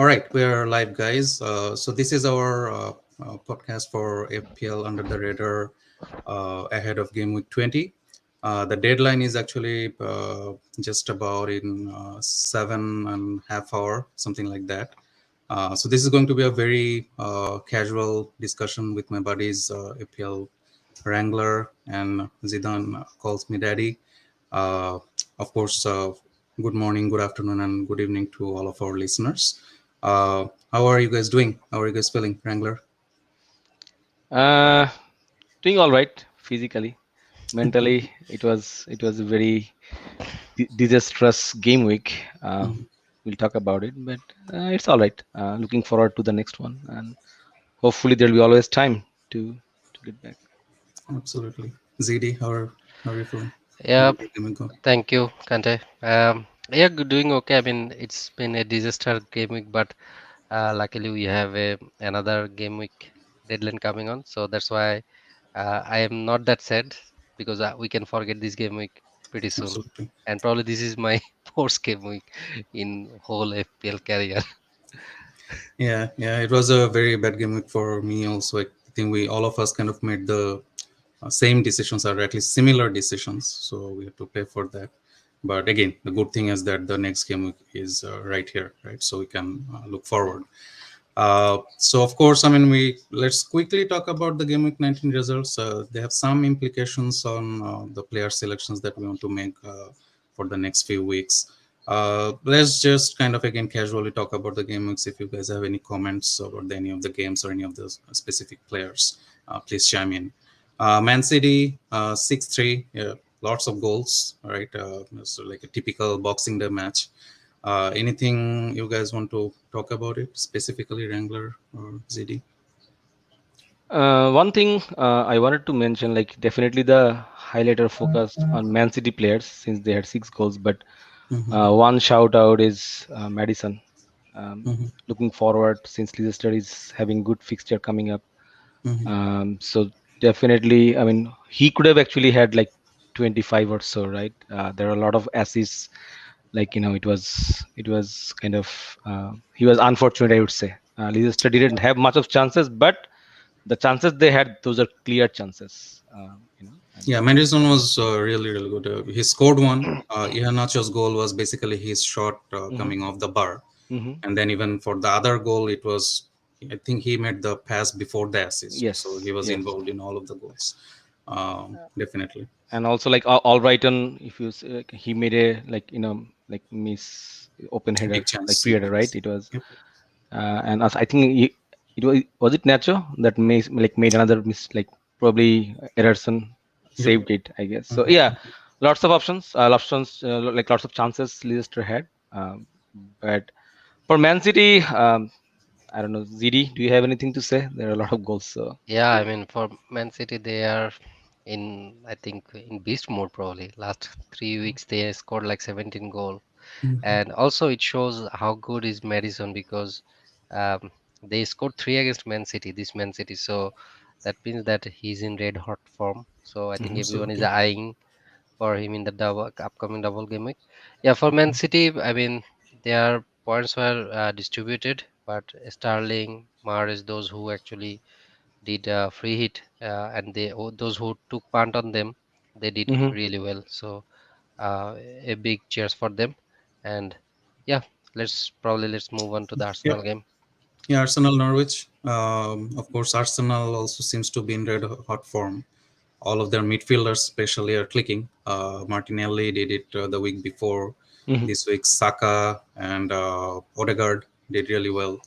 All right, we are live, guys. So this is our podcast for FPL under the radar ahead of Game Week 20. The deadline is actually just about in 7.5 hours, something like that. So this is going to be a very casual discussion with my buddies, FPL Wrangler and Zidan calls me daddy. Uh, of course, good morning, good afternoon, and good evening to all of our listeners. How are you guys doing? How are you guys feeling, Wrangler? Uh, Doing all right physically. Mentally, it was a very disastrous game week. We'll talk about it, but it's all right. Looking forward to the next one, and hopefully there'll be always time to get back. Absolutely. ZD, how are you feeling? How Yeah, did the game go? thank you, Kante. Doing okay. I mean, it's been a disaster game week, but luckily we have another game week deadline coming on, so that's why I am not that sad because we can forget this game week pretty soon. Absolutely. And probably this is my fourth game week in whole FPL career. Yeah. It was a very bad game week for me also. I think we all of us kind of made the same decisions or at least similar decisions. So we have to pay for that. But again, the good thing is that the next game week is right here, right? So we can look forward. So of course, I mean, let's quickly talk about the Game Week 19 results. They have some implications on the player selections that we want to make for the next few weeks. Let's just kind of again casually talk about the game weeks. If you guys have any comments about any of the games or any of the specific players, please chime in. Man City 6-3, yeah, lots of goals, right? So like a typical Boxing Day match. Anything you guys want to talk about it specifically, Wrangler or ZD? One thing I wanted to mention, like definitely the highlighter focused on Man City players since they had 6 goals, but Mm-hmm. one shout out is Madison. Mm-hmm. Looking forward since Leicester is having good fixture coming up. Mm-hmm. So definitely, I mean, he could have actually had like 25 or so, right? There are a lot of assists. Like it was kind of he was unfortunate, I would say. Leicester didn't have much of chances, but the chances they had, those are clear chances. And Yeah, Madison was really good. He scored one. Iheanacho's goal was basically his shot Mhm, coming off the bar. mhm. And then even for the other goal, it was, I think he made the pass before the assist. So Yes, he was yes. involved in all of the goals. Definitely. And also like Albrighton, if you say, like, he made a like miss open header, Big like chance. pre Big header, right? chance. It was, Yep. and I think it was it Nacho that made another miss, like probably Ederson Yep. saved it, I guess. So Mhm. yeah, lots of options, like lots of chances Leicester had, but for Man City, I don't know. ZD, do you have anything to say? There are a lot of goals. So Yeah, I mean, for Man City, they are I think, in beast mode probably. Last 3 weeks, they scored like 17 goal. Mhm. And also, it shows how good is Madison because um, they scored three against Man City, this Man City. So that means that he's in red hot form. So I think everyone is Absolutely. eyeing for him in the upcoming double game week. Yeah, for Man City, I mean, their points were distributed, but Sterling, Mahrez, those who actually did free hit, and those who took punt on them, they did mhm. really well. So a big cheers for them. And yeah, let's move on to the Yeah. Arsenal game. Yeah, Arsenal Norwich. Of course, Arsenal also seems to be in red hot form. All of their midfielders, especially, are clicking. Martinelli did it the week before. Mhm. This week, Saka and Odegaard did really well.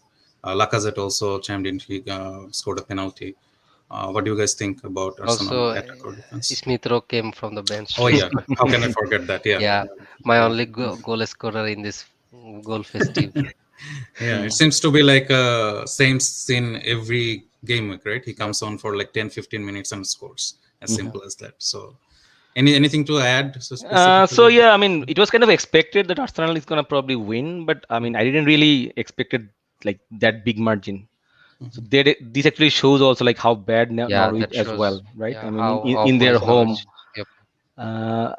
Lacazette also chimed in. He scored a penalty. What do you guys think about Arsenal Also, attack or defense? Smith Rowe came from the bench Oh to yeah, score. how can I forget that? Yeah, Yeah, my only goal scorer in this goal festive. yeah. It Mm. seems to be like same scene every game week, right? He comes on for like 10-15 minutes and scores. As Mhm. simple as that. So, anything to add so So specifically? yeah, I mean, it was kind of expected that Arsenal is gonna probably win, but I mean, I didn't really expected like that big margin. So Mhm. this actually shows also like how bad Yeah, Norwich that as shows well, right? I yeah mean, how in awful their is home, Norwich. Yep.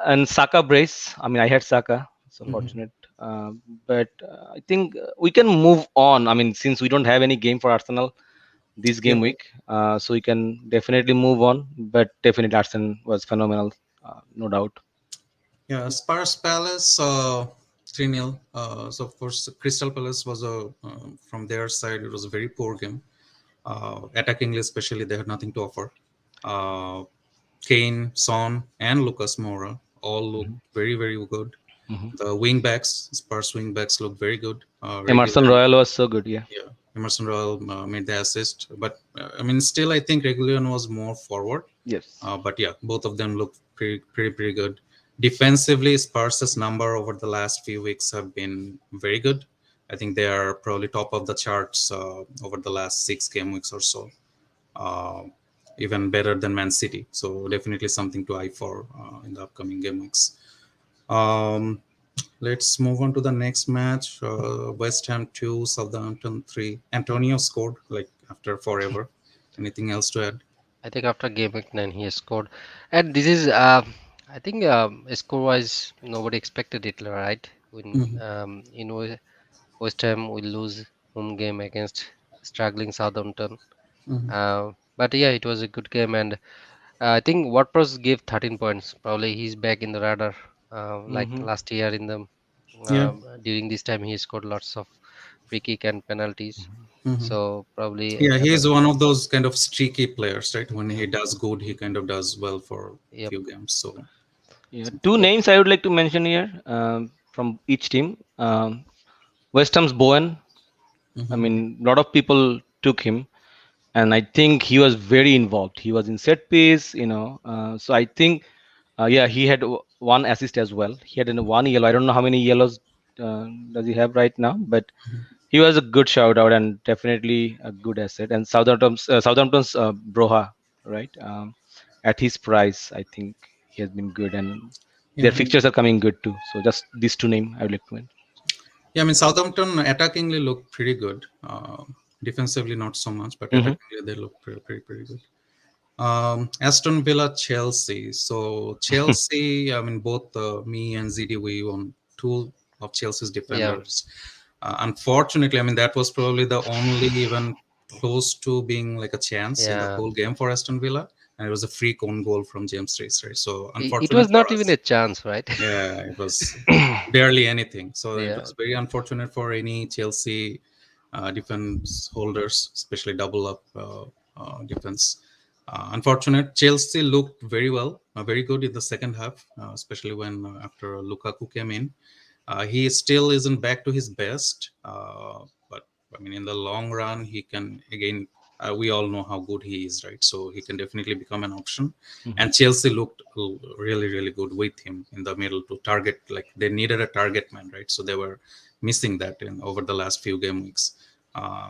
and Saka brace. I mean, I had Saka, so Mhm. fortunate. But I think we can move on. I mean, since we don't have any game for Arsenal this game Yep. week, so we can definitely move on. But definitely, Arsenal was phenomenal, no doubt. Yeah, Spurs Palace 3-0. So of course, Crystal Palace was from their side. It was a very poor game. Attackingly, especially, they had nothing to offer. Uh, Kane, Son, and Lucas Moura all look Hmm. very good. Hmm. The wing backs, Spurs wing backs look very good. Emerson Regular, Royal was so good. Yeah. yeah. Emerson Royal made the assist, but I mean, still, I think Regulion was more forward. Yes. But yeah, both of them look pretty good. Defensively, Spurs' number over the last few weeks have been very good. I think they are probably top of the charts over the last 6 game weeks or so. Uh, Even better than Man City. So definitely something to eye for in the upcoming game weeks. Um, let's move on to the next match. West Ham 2, Southampton 3. Antonio scored like after forever. Anything else to add? I think after game week 9 he has scored, and this is I think score wise nobody expected it, right? When Hmm. West Ham will lose home game against struggling Southampton. Hmm. But yeah, it was a good game, and I think WordPress gave 13 points. Probably he's back in the radar. Like Hmm. last year in the Yeah. during this time he scored lots of free kick and penalties. Hmm. So probably Yeah, he is one of those kind of streaky players, right? When yeah, he does good, he kind of does well for yep, few games. So Yeah. something Two to. names I would like to mention here from each team. West Ham's Bowen. I Hmm. mean, a lot of people took him, and I think he was very involved. He was in set piece, so I think, yeah, he had one assist as well. He had one yellow. I don't know how many yellows does he have right now, but he was a good shout out and definitely a good asset. And Southampton's Broha, right? At his price, I think he has been good, and their Yeah, fixtures are coming good too. So just these two names I would like to mention. yeah. I mean, Southampton attackingly look pretty good. Defensively, not so much, but Hmm. attackingly they look pretty good. Aston Villa, Chelsea. So Chelsea, I mean, both me and ZD, we own two of Chelsea's yeah, defenders. Unfortunately, I mean, that was probably the only even close to being like a chance in the yeah. whole game for Aston Villa, and it was a free own goal from James Rees, right? So It unfortunate was for not even us. a chance, right? Yeah, it was barely anything. So it Yeah. was very unfortunate for any Chelsea defense holders, especially double up defense. Unfortunate. Chelsea looked very well, very good in the second half, especially when after Lukaku came in. He still isn't back to his best, but I mean, in the long run, he can again. We all know how good he is, right? So he can definitely become an option. Hmm. And Chelsea looked really good with him in the middle to target. Like they needed a target man, right? So they were missing that in over the last few game weeks.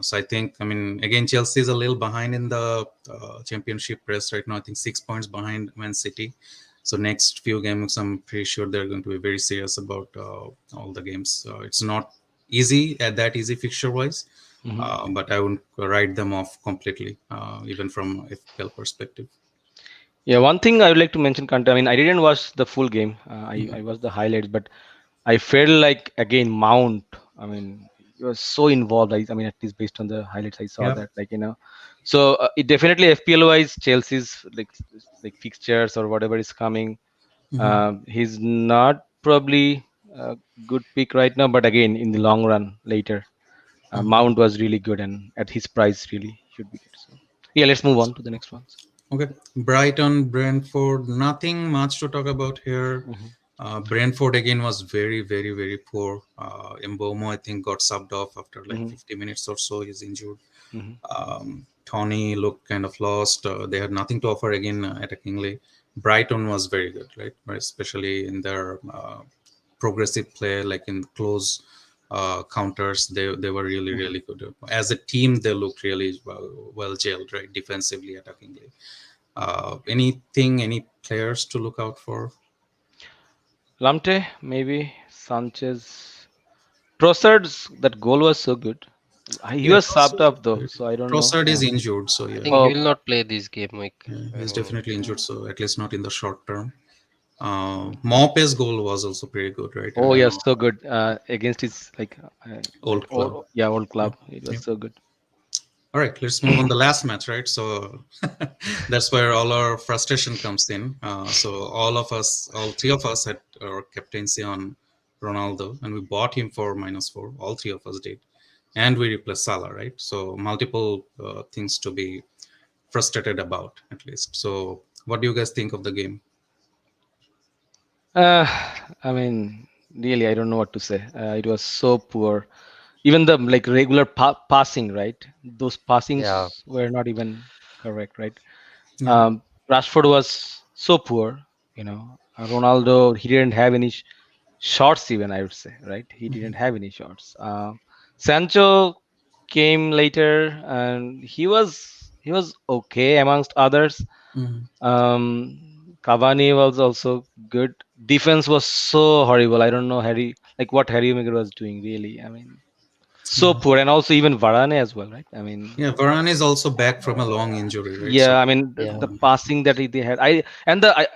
So I think, I mean, again, Chelsea is a little behind in the championship race right now. I think 6 points behind Man City. So next few games, I'm pretty sure they're going to be very serious about all the games. It's not easy at that easy fixture wise, Hmm. but I wouldn't write them off completely, even from FPL perspective. Yeah, one thing I would like to mention, Kanta. I mean, I didn't watch the full game. I Mhm. watched the highlights, but I felt like again Mount. I mean, he was so involved. I mean, at least based on the highlights, I saw Yeah. that. So it definitely FPL wise, Chelsea's like fixtures or whatever is coming. Hmm. He's not probably a good pick right now, but again, in the long run, later, Hmm. Mount was really good, and at his price, really should be good. So yeah, let's move on to the next ones. Okay. Brighton, Brentford, nothing much to talk about here. Hmm. Brentford again was very poor. Mbomo, I think, got subbed off after like Hmm. 50 minutes or so. He's injured. Hmm. Tony looked kind of lost. They had nothing to offer again attackingly. Brighton was very good, right? Especially in their progressive play, like in close counters. They were really good. As a team, they looked really well gelled, right? Defensively, attackingly. Any players to look out for? Lamte, maybe Sanchez. Trossard's that goal was so good. He Yeah, was subbed up though, Trossard, so I don't know. Trossard is Yeah. injured, so I yeah, think he Oh, will not play this game week. yeah, I he's mean, definitely injured. So at least not in the short term. Mopes goal was also pretty good, right? Oh yeah, so good against his like Old club. oh yeah, old Yeah. club. It was Yeah. so good. All right, let's move on the last match, right? So that's where all our frustration comes in. So all three of us had our captaincy on Ronaldo, and we bought him for -4. All three of us did, and we replaced Salah, right? So multiple things to be frustrated about, at least. So what do you guys think of the game? Uh, I mean, really, I don't know what to say. It was so poor. Even the like regular passing, right? Those Yeah, passings were not even correct, right? Yeah. Um, Rashford was so poor. Ronaldo, he didn't have any shots even, I would say, right? He Mhm. didn't have any shots. Sancho came later, and he was okay amongst others. Mhm. Cavani was also good. Defense was so horrible. I don't know like what Harry Maguire was doing. Really, I mean, so Mhm. poor, and also even Varane as well, right? I mean, Yeah, Varane is also back from a long injury, right? yeah, So I mean the yeah. passing that they had, I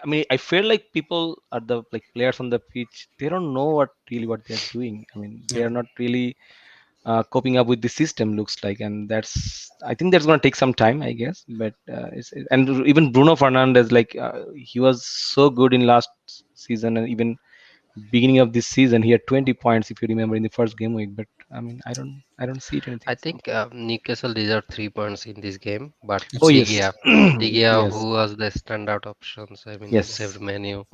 mean I feel like people at the like players on the pitch, they don't know what they're doing. I mean, they yeah, are not really coping up with the system, looks like, and I think that's going to take some time, I guess. But and even Bruno Fernandez, like he was so good in last season, and even beginning of this season he had 20 points, if you remember, in the first game week. But I mean, I don't see it anything. I So think Newcastle deserved 3 points in this game, but oh De absolutely. yes. Gea, De Gea, Yes, who was the standout options, I mean, yes. saved Manu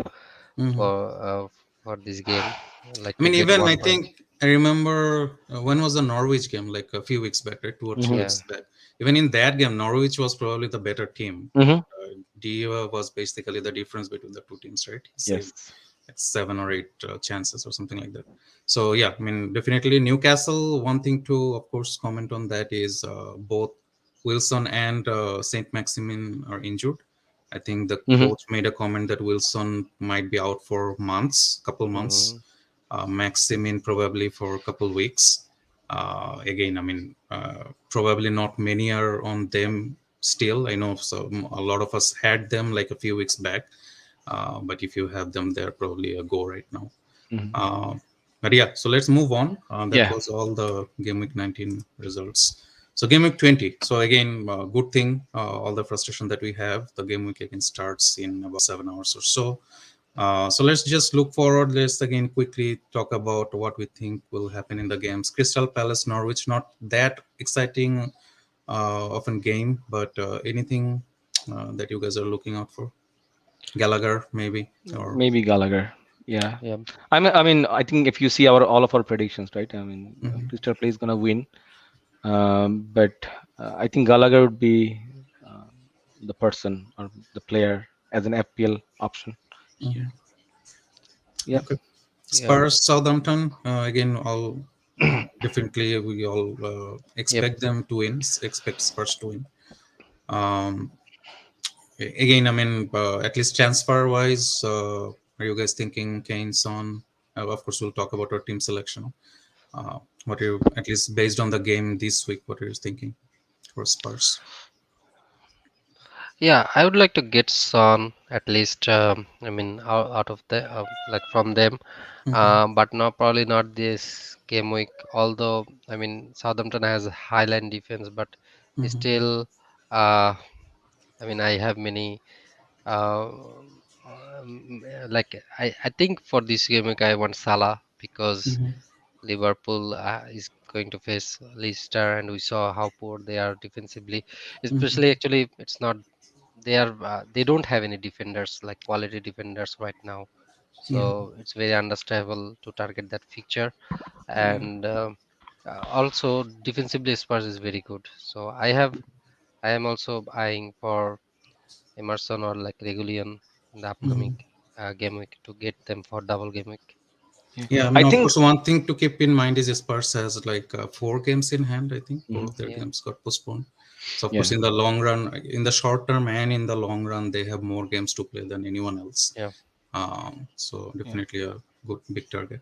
Mhm. for this game, like I to mean, get even I 1 point. think I remember when was the Norwich game, like a few weeks back, right? 2 or 3 Hmm. Yeah, weeks back. Even in that game, Norwich was probably the better team, but Hmm. Diva was basically the difference between the two teams, right? He saved Yes. like 7 or 8 chances or something like that. So yeah, I mean, definitely Newcastle. One thing to, of course, comment on that is both Wilson and Saint Maximin are injured. I think the Hmm. coach made a comment that Wilson might be out for months, couple hmm months. Maximin probably for a couple weeks. Again, I mean, probably not many are on them still. I know so a lot of us had them like a few weeks back, but if you have them, they're probably a go right now. Hmm. Uh, but yeah, so let's move on. That Yeah. was all the Game Week 19 results. So Game Week 20. So again, good thing. All the frustration that we have, the Game Week again starts in about 7 hours or so. So let's just look forward. Let's again quickly talk about what we think will happen in the games. Crystal Palace, Norwich, not that exciting of a game, but anything that you guys are looking out for? Gallagher, maybe, or Maybe Gallagher. Yeah. yeah, I mean, I think if you see all of our predictions, right? I mean, Mhm. Crystal Palace is gonna win. But I think Gallagher would be uh, the person or the player as an FPL option here. Mhm. Yep. Okay. yeah, Spurs, Southampton. Again, all definitely we all yep. expect them to win. Expect Spurs to win. Um, Again, I mean, at least transfer wise, are you guys thinking Kane, Son? Of course, we'll talk about our team selection. What are you, at least based on the game this week, what are you thinking for Spurs? Yeah, I would like to get Son at least. I mean, out of the like from them, Hmm. but no, probably not this game week. Although I mean, Southampton has a highline defense, but Hmm. still, I mean, I have many. Like I think for this game week, I want Salah because Hmm. Liverpool is going to face Leicester, and we saw how poor they are defensively. Especially, Hmm. actually, it's not they don't have any defenders like quality defenders right now, Yeah. so it's very understandable to target that fixture. Yeah. And also defensively, Spurs is very good. So I am also eyeing for Emerson or like Regulion in the upcoming Mhm. game week to get them for double game week. Yeah. Yeah, I I mean, of think. course, one thing to keep in mind is Spurs has like 4 games in hand. I think four Mhm. of their Yeah, games got postponed. So, of course, Yeah. in the long run, in the short term and in the long run, they have more games to play than anyone else. yeah, So, Yeah. definitely a good big target.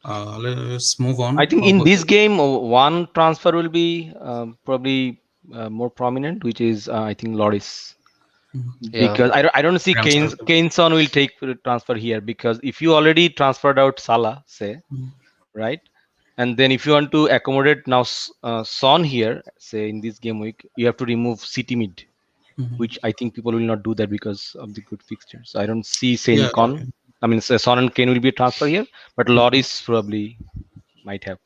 Let's move I on. think How in about this game, one transfer will be probably more prominent, which is I think Loris. Yeah, because I don't see transfer. Kane Son will take transfer here, because if you already transferred out Salah, say, Mhm. right, and then if you want to accommodate now Son here, say in this game week, you have to remove City mid, Mhm. which I think people will not do that because of the good fixtures. I don't see Saint Yeah, Con. I mean, Son and Kane will be a transfer here, but Loris probably might have,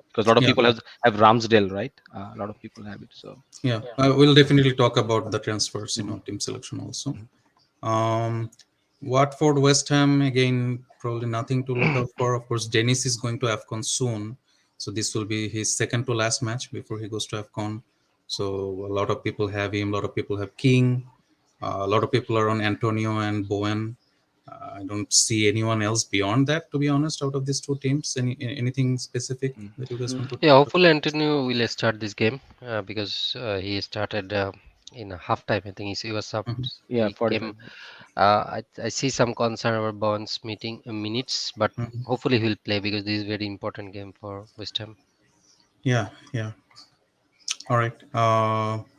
because a lot of yeah, people have Ramsdale, right? A lot of people have it. So yeah. We'll definitely talk about the transfers in mhm, our team selection also. mhm. Um, Watford, West Ham, again, probably nothing to look out for. Of course, Dennis is going to AFCON soon. So this will be his second to last match before he goes to AFCON. So a lot of people have him, a lot of people have King. A lot of people are on Antonio and Bowen. I don't see anyone else beyond that, to be honest, out of these two teams. Anything specific that you guys want to yeah. talk Hopefully, Antonio will start this game because he started in a halftime. I think he was some. about? Yeah, He 45 came. minutes. I see some concern about Bonds meeting minutes, but Mhm. hopefully he'll play because this is very important game for West Ham. Yeah, yeah. All right.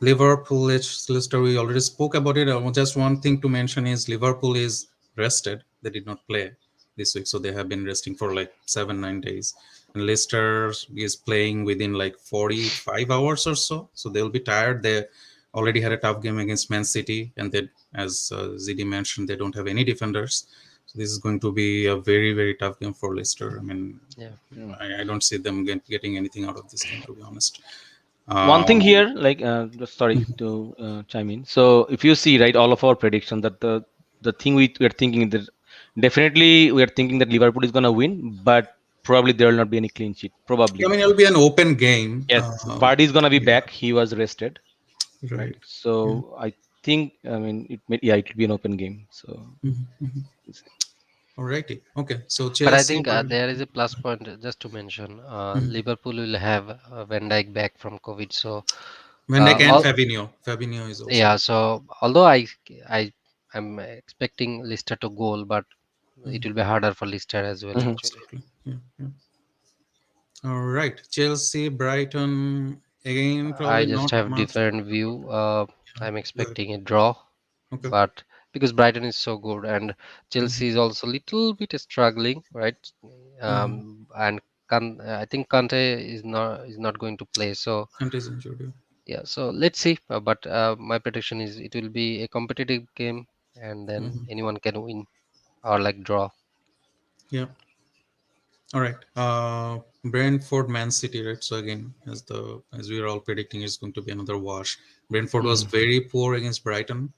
Liverpool, Leicester, we already spoke about it. Just one thing to mention is Liverpool is rested. They did not play this week, so they have been resting for like 7, 9 days. And Leicester is playing within like 45 hours or so, so they'll be tired. They already had a tough game against Man City, and they, as ZD mentioned, they don't have any defenders. So this is going to be a very, very tough game for Leicester. I mean, Yeah, Yeah. I don't see them getting anything out of this game, to be honest. One thing Um, here, like, just sorry to chime in. So if you see, right, all of our prediction, that the thing we're thinking that definitely we are thinking that Liverpool is gonna win, but probably there will not be any clean sheet. I Probably, mean, it'll be an open game. yes. Vardy is gonna be Yeah, back. He was rested, right? right. Yeah. So I think, I mean, yeah, it will be an open game. So Mhm. Alrighty. Okay. So but I Chelsea, think there is a plus point just to mention. Mhm. Liverpool will have Van Dijk back from COVID, so Van Dijk and all Fabinho. Fabinho is also yeah. back. So although I am expecting Lister to goal, but it will be harder for Lister as well mhm. actually. Absolutely. Yeah. Yeah. All right. Chelsea, Brighton. Again, I probably just not have much. different view. I'm Good. expecting a draw, Okay. but because Brighton is so good and Mhm. Chelsea is also a little bit struggling, right? Mhm. And I think Kante is not going to play. So Kante is injured. Yeah. yeah, so let's see. But my prediction is it will be a competitive game, and then Mhm. anyone can win or like draw. Yeah. All right. Brentford, Man City, right? So again, as we are all predicting, it's going to be another wash. Brentford was Mhm. very poor against Brighton.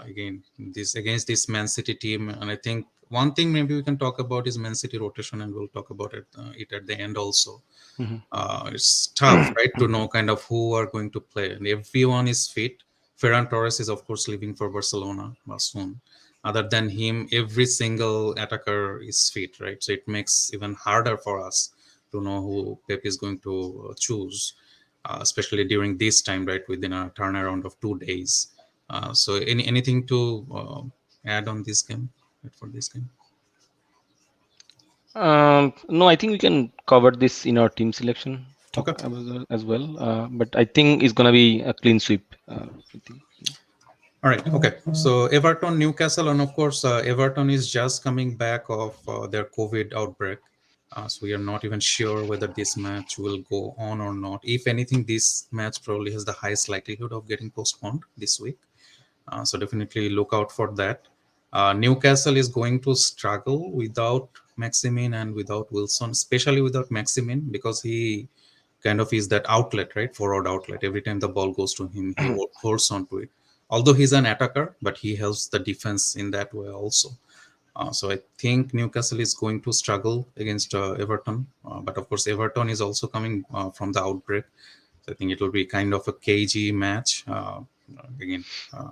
Again, this against this Man City team, and I think one thing maybe we can talk about is Man City rotation, and we'll talk about it at the end also. Mhm. It's tough, right, to know kind of who are going to play, and everyone is fit. Ferran Torres is of course leaving for Barcelona soon. Other than him, every single attacker is fit, right? So it makes even harder for us to know who Pep is going to choose, especially during this time, right, within a turnaround of 2 days. So anything to add on this game, right, for this game? No, I think we can cover this in our team selection talk Okay. as well. But I think it's gonna be a clean sweep. I think. All right. Okay. So Everton, Newcastle, and of course, Everton is just coming back of their COVID outbreak. So we are not even sure whether this match will go on or not. If anything, this match probably has the highest likelihood of getting postponed this week. So definitely look out for that. Newcastle is going to struggle without Maximin and without Wilson, especially without Maximin, because he kind of is that outlet, right? Forward outlet. Every time the ball goes to him, he holds on to it. Although he's an attacker, but he helps the defense in that way also. So I think Newcastle is going to struggle against Everton. But of course, Everton is also coming from the outbreak. So I think it will be kind of a cagey match. Again,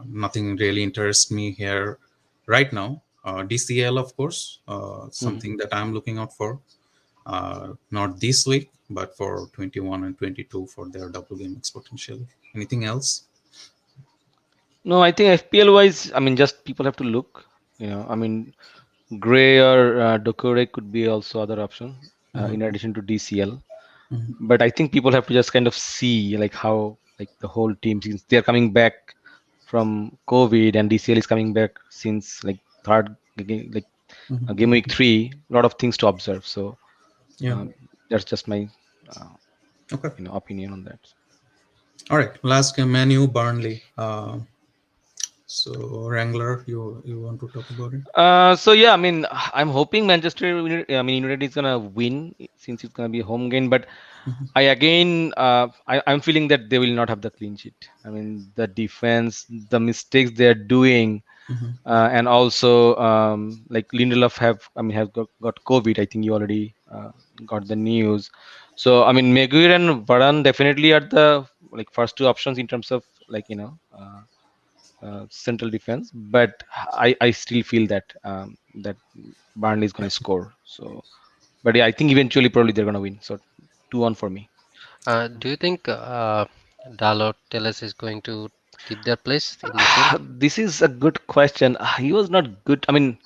nothing really interests me here right now. DCL, of course, Mhm. something that I'm looking out for. Not this week, but for 21 and 22 for their double game X potential. Anything else? No, I think FPL wise, I mean, just people have to look. I mean, Gray or Dokore could be also other option in Mhm, addition to DCL. mhm, But I think people have to just kind of see like how like the whole team, since they're coming back from COVID, and DCL is coming back since like third like game Mhm. week 3. A lot of things to observe. So Yeah. that's just my uh, Okay. opinion on that. All right. Last game, Manu Burnley. So Wrangler, you want to talk about it? So yeah, I mean, I'm hoping United is gonna win since it's gonna be a home game. But Mhm. I'm feeling that they will not have the clean sheet. I mean, the defense, the mistakes they're doing, Mhm. and also like Lindelof has got COVID. I think you already got the news. So I mean, Maguire and Varane definitely are the like first two options in terms of like central defense, but I still feel that that Burnley is going to score. So, but yeah, I think eventually probably they're going to win. So 2-1 for me. Do you think Dalot Telles is going to keep their place in this game? This is a good question. He was not good. I mean,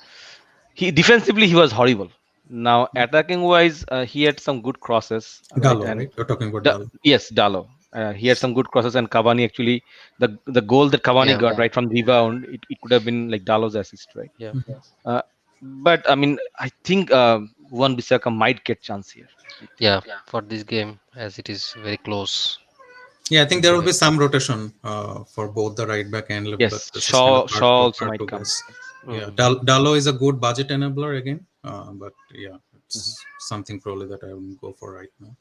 he defensively he was horrible. Now attacking wise, he had some good crosses, right? Dalo, And right? You're talking about Dalo. yes, Dalo. He had some good crosses, and Cavani actually the goal that Cavani Yeah, got right from rebound, it could have been like Dalo's assist, right? yeah, Mhm. Uh, but I mean, I think Wan Bissaka might get chance here. I think. yeah. For this game, as it is very close. Yeah, I think there Mhm. will be some rotation for both the right back and left back. Yes, This is kind of Shaw also hard might to come. guess. Yeah, Mm. Dalo is a good budget enabler again, but yeah, Mhm. it's something probably that I wouldn't go for right now.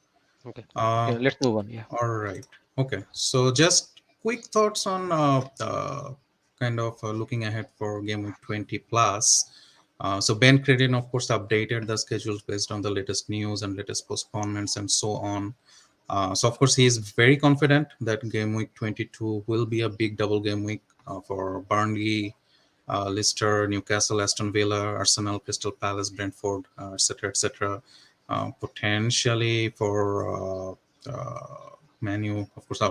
Okay. Uh, Yeah, let's move on. Yeah. all right. Okay. So just quick thoughts on kind of looking ahead for game week 20 plus. So Ben Credin, of course, updated the schedules based on the latest news and latest postponements and so on. So of course he is very confident that game week 22 will be a big double game week for Burnley, Leicester, Newcastle, Aston Villa, Arsenal, Crystal Palace, Brentford, etc., etc. Potentially for Manu, of course.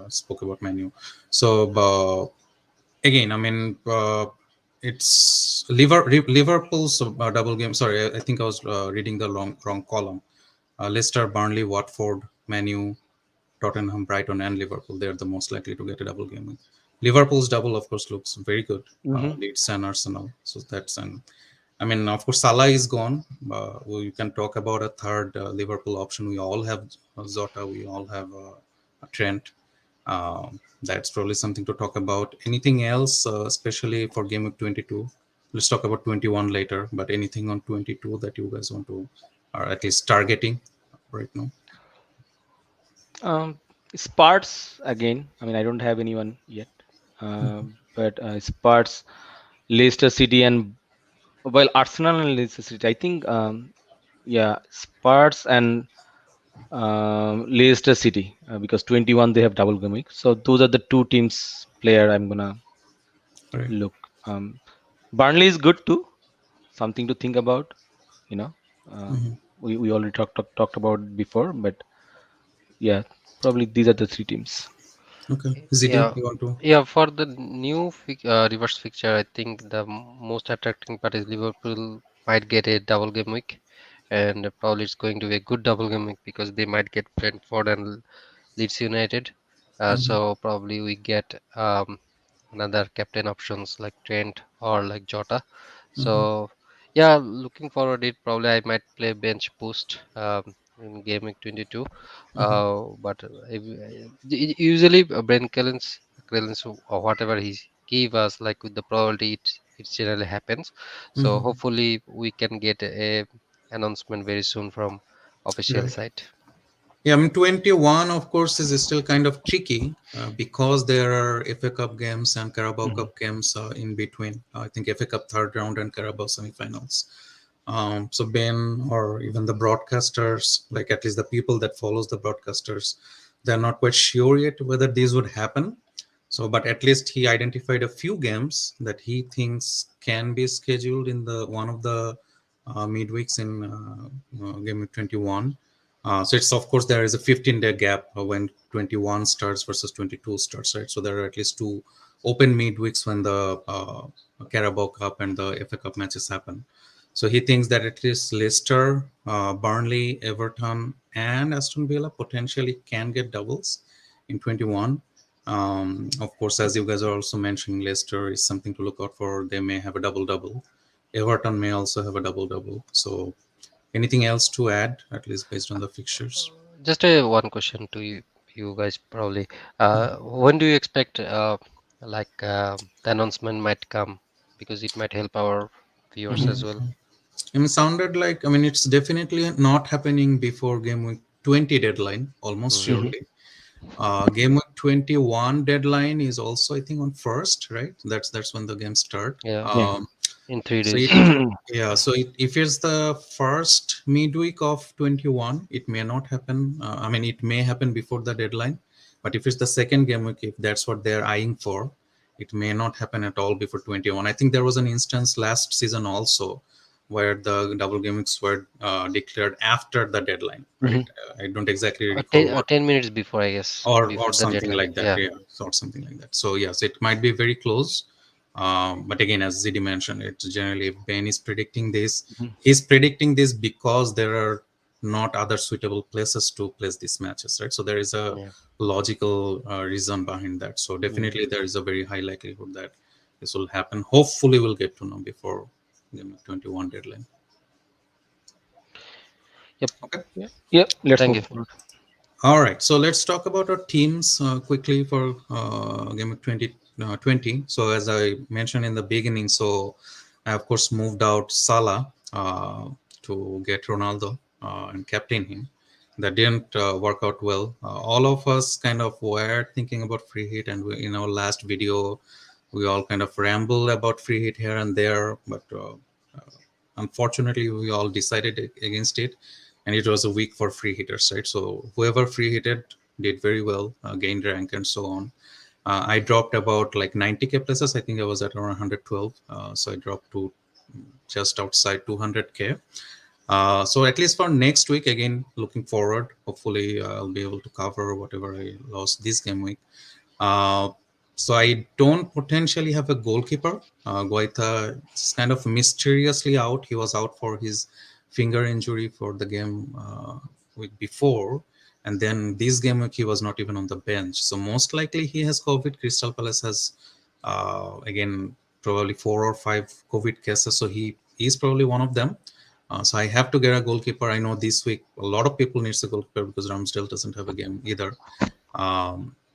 Spoke about Manu. So again, I mean, it's Liverpool's double game. Sorry, I think I was reading the wrong column. Leicester, Burnley, Watford, Manu, Tottenham, Brighton, and Liverpool. They're the most likely to get a double game win. Liverpool's double, of course, looks very good. Hmm. Leeds and Arsenal. So that's an. I mean, of course, Salah is gone. We can talk about a third Liverpool option. We all have Zota. We all have Trent. That's probably something to talk about. Anything else, especially for game of 22? Let's talk about 21 later. But anything on 22 that you guys want to, or at least targeting right now? Sparts again. I mean, I don't have anyone yet, but Sparts, Leicester City, and well, Arsenal and Leicester City. I think, yeah, Sparts and Leicester City because 21 they have double game week. So those are the two teams player I'm gonna Right. look. Burnley is good too. Something to think about. You know, Mhm. we already talked about it before, but yeah, probably these are the three teams. Okay. ZD, Yeah, you want to? yeah. For the new reverse fixture, I think the most attracting part is Liverpool might get a double game week, and probably it's going to be a good double game week because they might get Brentford and Leeds United. Mhm. So probably we get another captain options like Trent or like Jota. Mhm. So yeah, looking forward it probably I might play bench boost in game week 22. Mhm. But usually Brent Kellens or whatever he give us like with the probability it generally happens. So Mhm. hopefully we can get a announcement very soon from official Right. side. Yeah, I mean, 21, of course, is still kind of tricky because there are FA Cup games and Carabao Mhm. Cup games in between. I think FA Cup third round and Carabao semifinals. So Ben or even the broadcasters, like at least the people that follows the broadcasters, they're not quite sure yet whether these would happen. So, but at least he identified a few games that he thinks can be scheduled in the one of the midweeks in game week 21. So it's of course there is a 15-day gap when 21 starts versus 22 starts, right? So there are at least two open midweeks when the Carabao Cup and the FA Cup matches happen. So he thinks that at least Leicester, Burnley, Everton, and Aston Villa potentially can get doubles in 21. Of course, as you guys are also mentioning, Leicester is something to look out for. They may have a double double. Everton may also have a double double. So, anything else to add, at least based on the fixtures? Just a one question to you guys probably. When do you expect the announcement might come? Because it might help our viewers as well. I mean, sounded like, I mean, it's definitely not happening before game week 20 deadline, almost Hmm. Hmm. surely. Game week 21 deadline is also, I think, on first, right? That's when the games start. Yeah, Yeah. in three So days. it, yeah, so if it's the first midweek of 21, it may not happen. I mean, it may happen before the deadline, but if it's the second game week, if that's what they're eyeing for, it may not happen at all before 21. I think there was an instance last season also where the double game weeks were declared after the deadline, right? Hmm. I don't exactly recall what 10 minutes before, I guess, or before the something deadline. like that, Yeah. yeah, or something like that. So yes, it might be very close, but again, as ZD mentioned, it's generally, if Ben is predicting this, he's predicting this because there are not other suitable places to place these matches, right? So there is a Yeah. logical reason behind that. So Mm. definitely there is a very high likelihood that this will happen. Hopefully we'll get to know before the 21 deadline. Yep. Okay. Yeah. Yeah. Let's Thank move you. forward. All right, so let's talk about our teams quickly for game of 2020. So as I mentioned in the beginning, so I of course moved out Salah to get Ronaldo and captain him. That didn't work out well. All of us kind of were thinking about free hit, and we, in our last video, we all kind of ramble about free hit here and there, but unfortunately we all decided against it, and it was a week for free hitters, right? So whoever free hitted did very well, gained rank and so on. I dropped about like 90k places. I think I was at around 112, so I dropped to just outside 200k. So at least for next week, again looking forward, hopefully I'll be able to cover whatever I lost this game week. uh, so I don't potentially have a goalkeeper. Guaita is kind of mysteriously out. He was out for his finger injury for the game week before, and then this game week he was not even on the bench. So most likely he has COVID. Crystal Palace has again probably 4 or 5 COVID cases, so he is probably one of them. So I have to get a goalkeeper. I know this week a lot of people needs a goalkeeper because Ramsdale doesn't have a game either.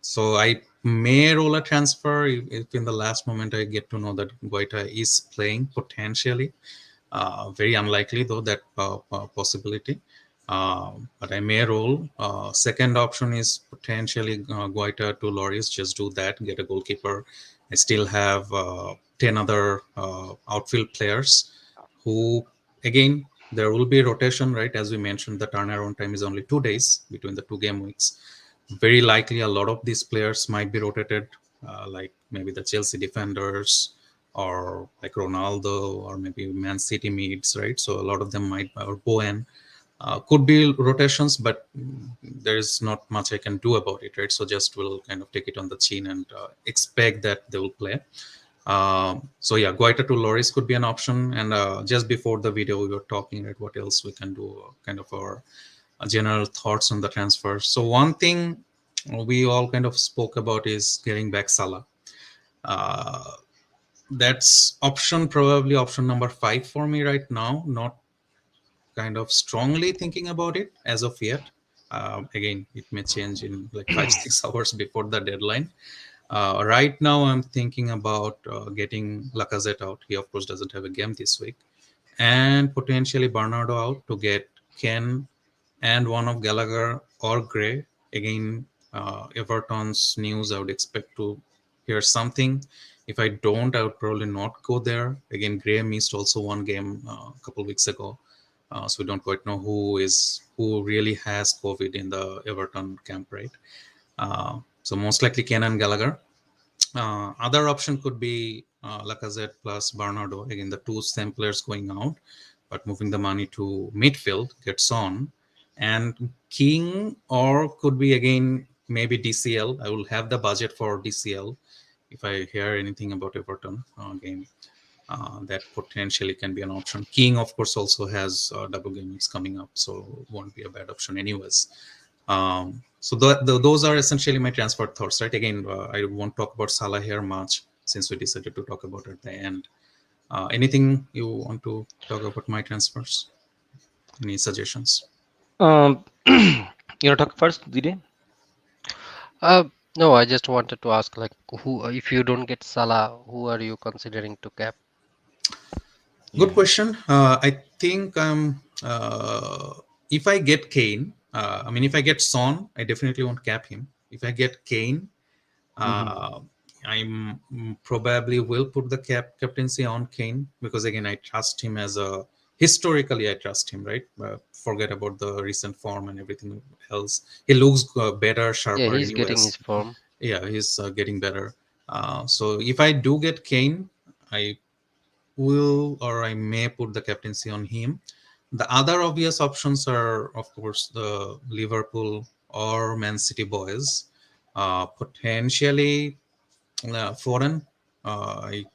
So I may roll a transfer if in the last moment I get to know that Guaita is playing potentially. Very unlikely though that possibility. But I may roll. Second option is potentially Guaita to Loris. Just do that. Get a goalkeeper. I still have 10 other outfield players who, again, there will be rotation, right? As we mentioned, the turnaround time is only 2 days between the two game weeks. Very likely a lot of these players might be rotated, like maybe the Chelsea defenders or like Ronaldo or maybe Man City mids, right? So a lot of them might, or Bowen, could be rotations, but there is not much I can do about it, right? So just will kind of take it on the chin and expect that they will play. So yeah, Guaita to Loris could be an option. And just before the video, we were talking at what else we can do, kind of our general thoughts on the transfer. So one thing we all kind of spoke about is getting back Salah. Uh, that's option, probably option number 5 for me right now. Not kind of strongly thinking about it as of yet. Again, it may change in like 5 6 hours before the deadline. Right now, I'm thinking about getting Lacazette out. He, of course, doesn't have a game this week, and potentially Bernardo out to get Ken and one of Gallagher or Gray. Again, Everton's news, I would expect to hear something. If I don't, I would probably not go there. Again, Gray missed also one game a couple weeks ago, so we don't quite know who really has COVID in the Everton camp, right? So most likely Ken and Gallagher. Other option could be Lacazette plus Bernardo. Again, the two same players going out, but moving the money to midfield gets on. And King, or could be again maybe DCL. I will have the budget for DCL if I hear anything about Everton game. That potentially can be an option. King, of course, also has double games coming up, so won't be a bad option anyways. So those are essentially my transfer thoughts, right? Again, I won't talk about Salah here much since we decided to talk about it at the end. Anything you want to talk about my transfers? Any suggestions? Talk first, Zidane. Uh, no, I just wanted to ask, like, who, if you don't get Salah, who are you considering to cap? Good Yeah. question. I think if I get Kane, I mean, if I get Son, I definitely won't cap him. If I get Kane, Hmm. uh, I'm probably will put the captaincy on Kane because again, I trust him as a historically I trust him, right? Forget about the recent form and everything else. He looks better, Yeah, sharper, he's getting his anyways. form. Yeah, he's getting better. So if I do get Kane, I will or I may put the captaincy on him. The other obvious options are, of course, the Liverpool or Man City boys. Potentially Foreign. I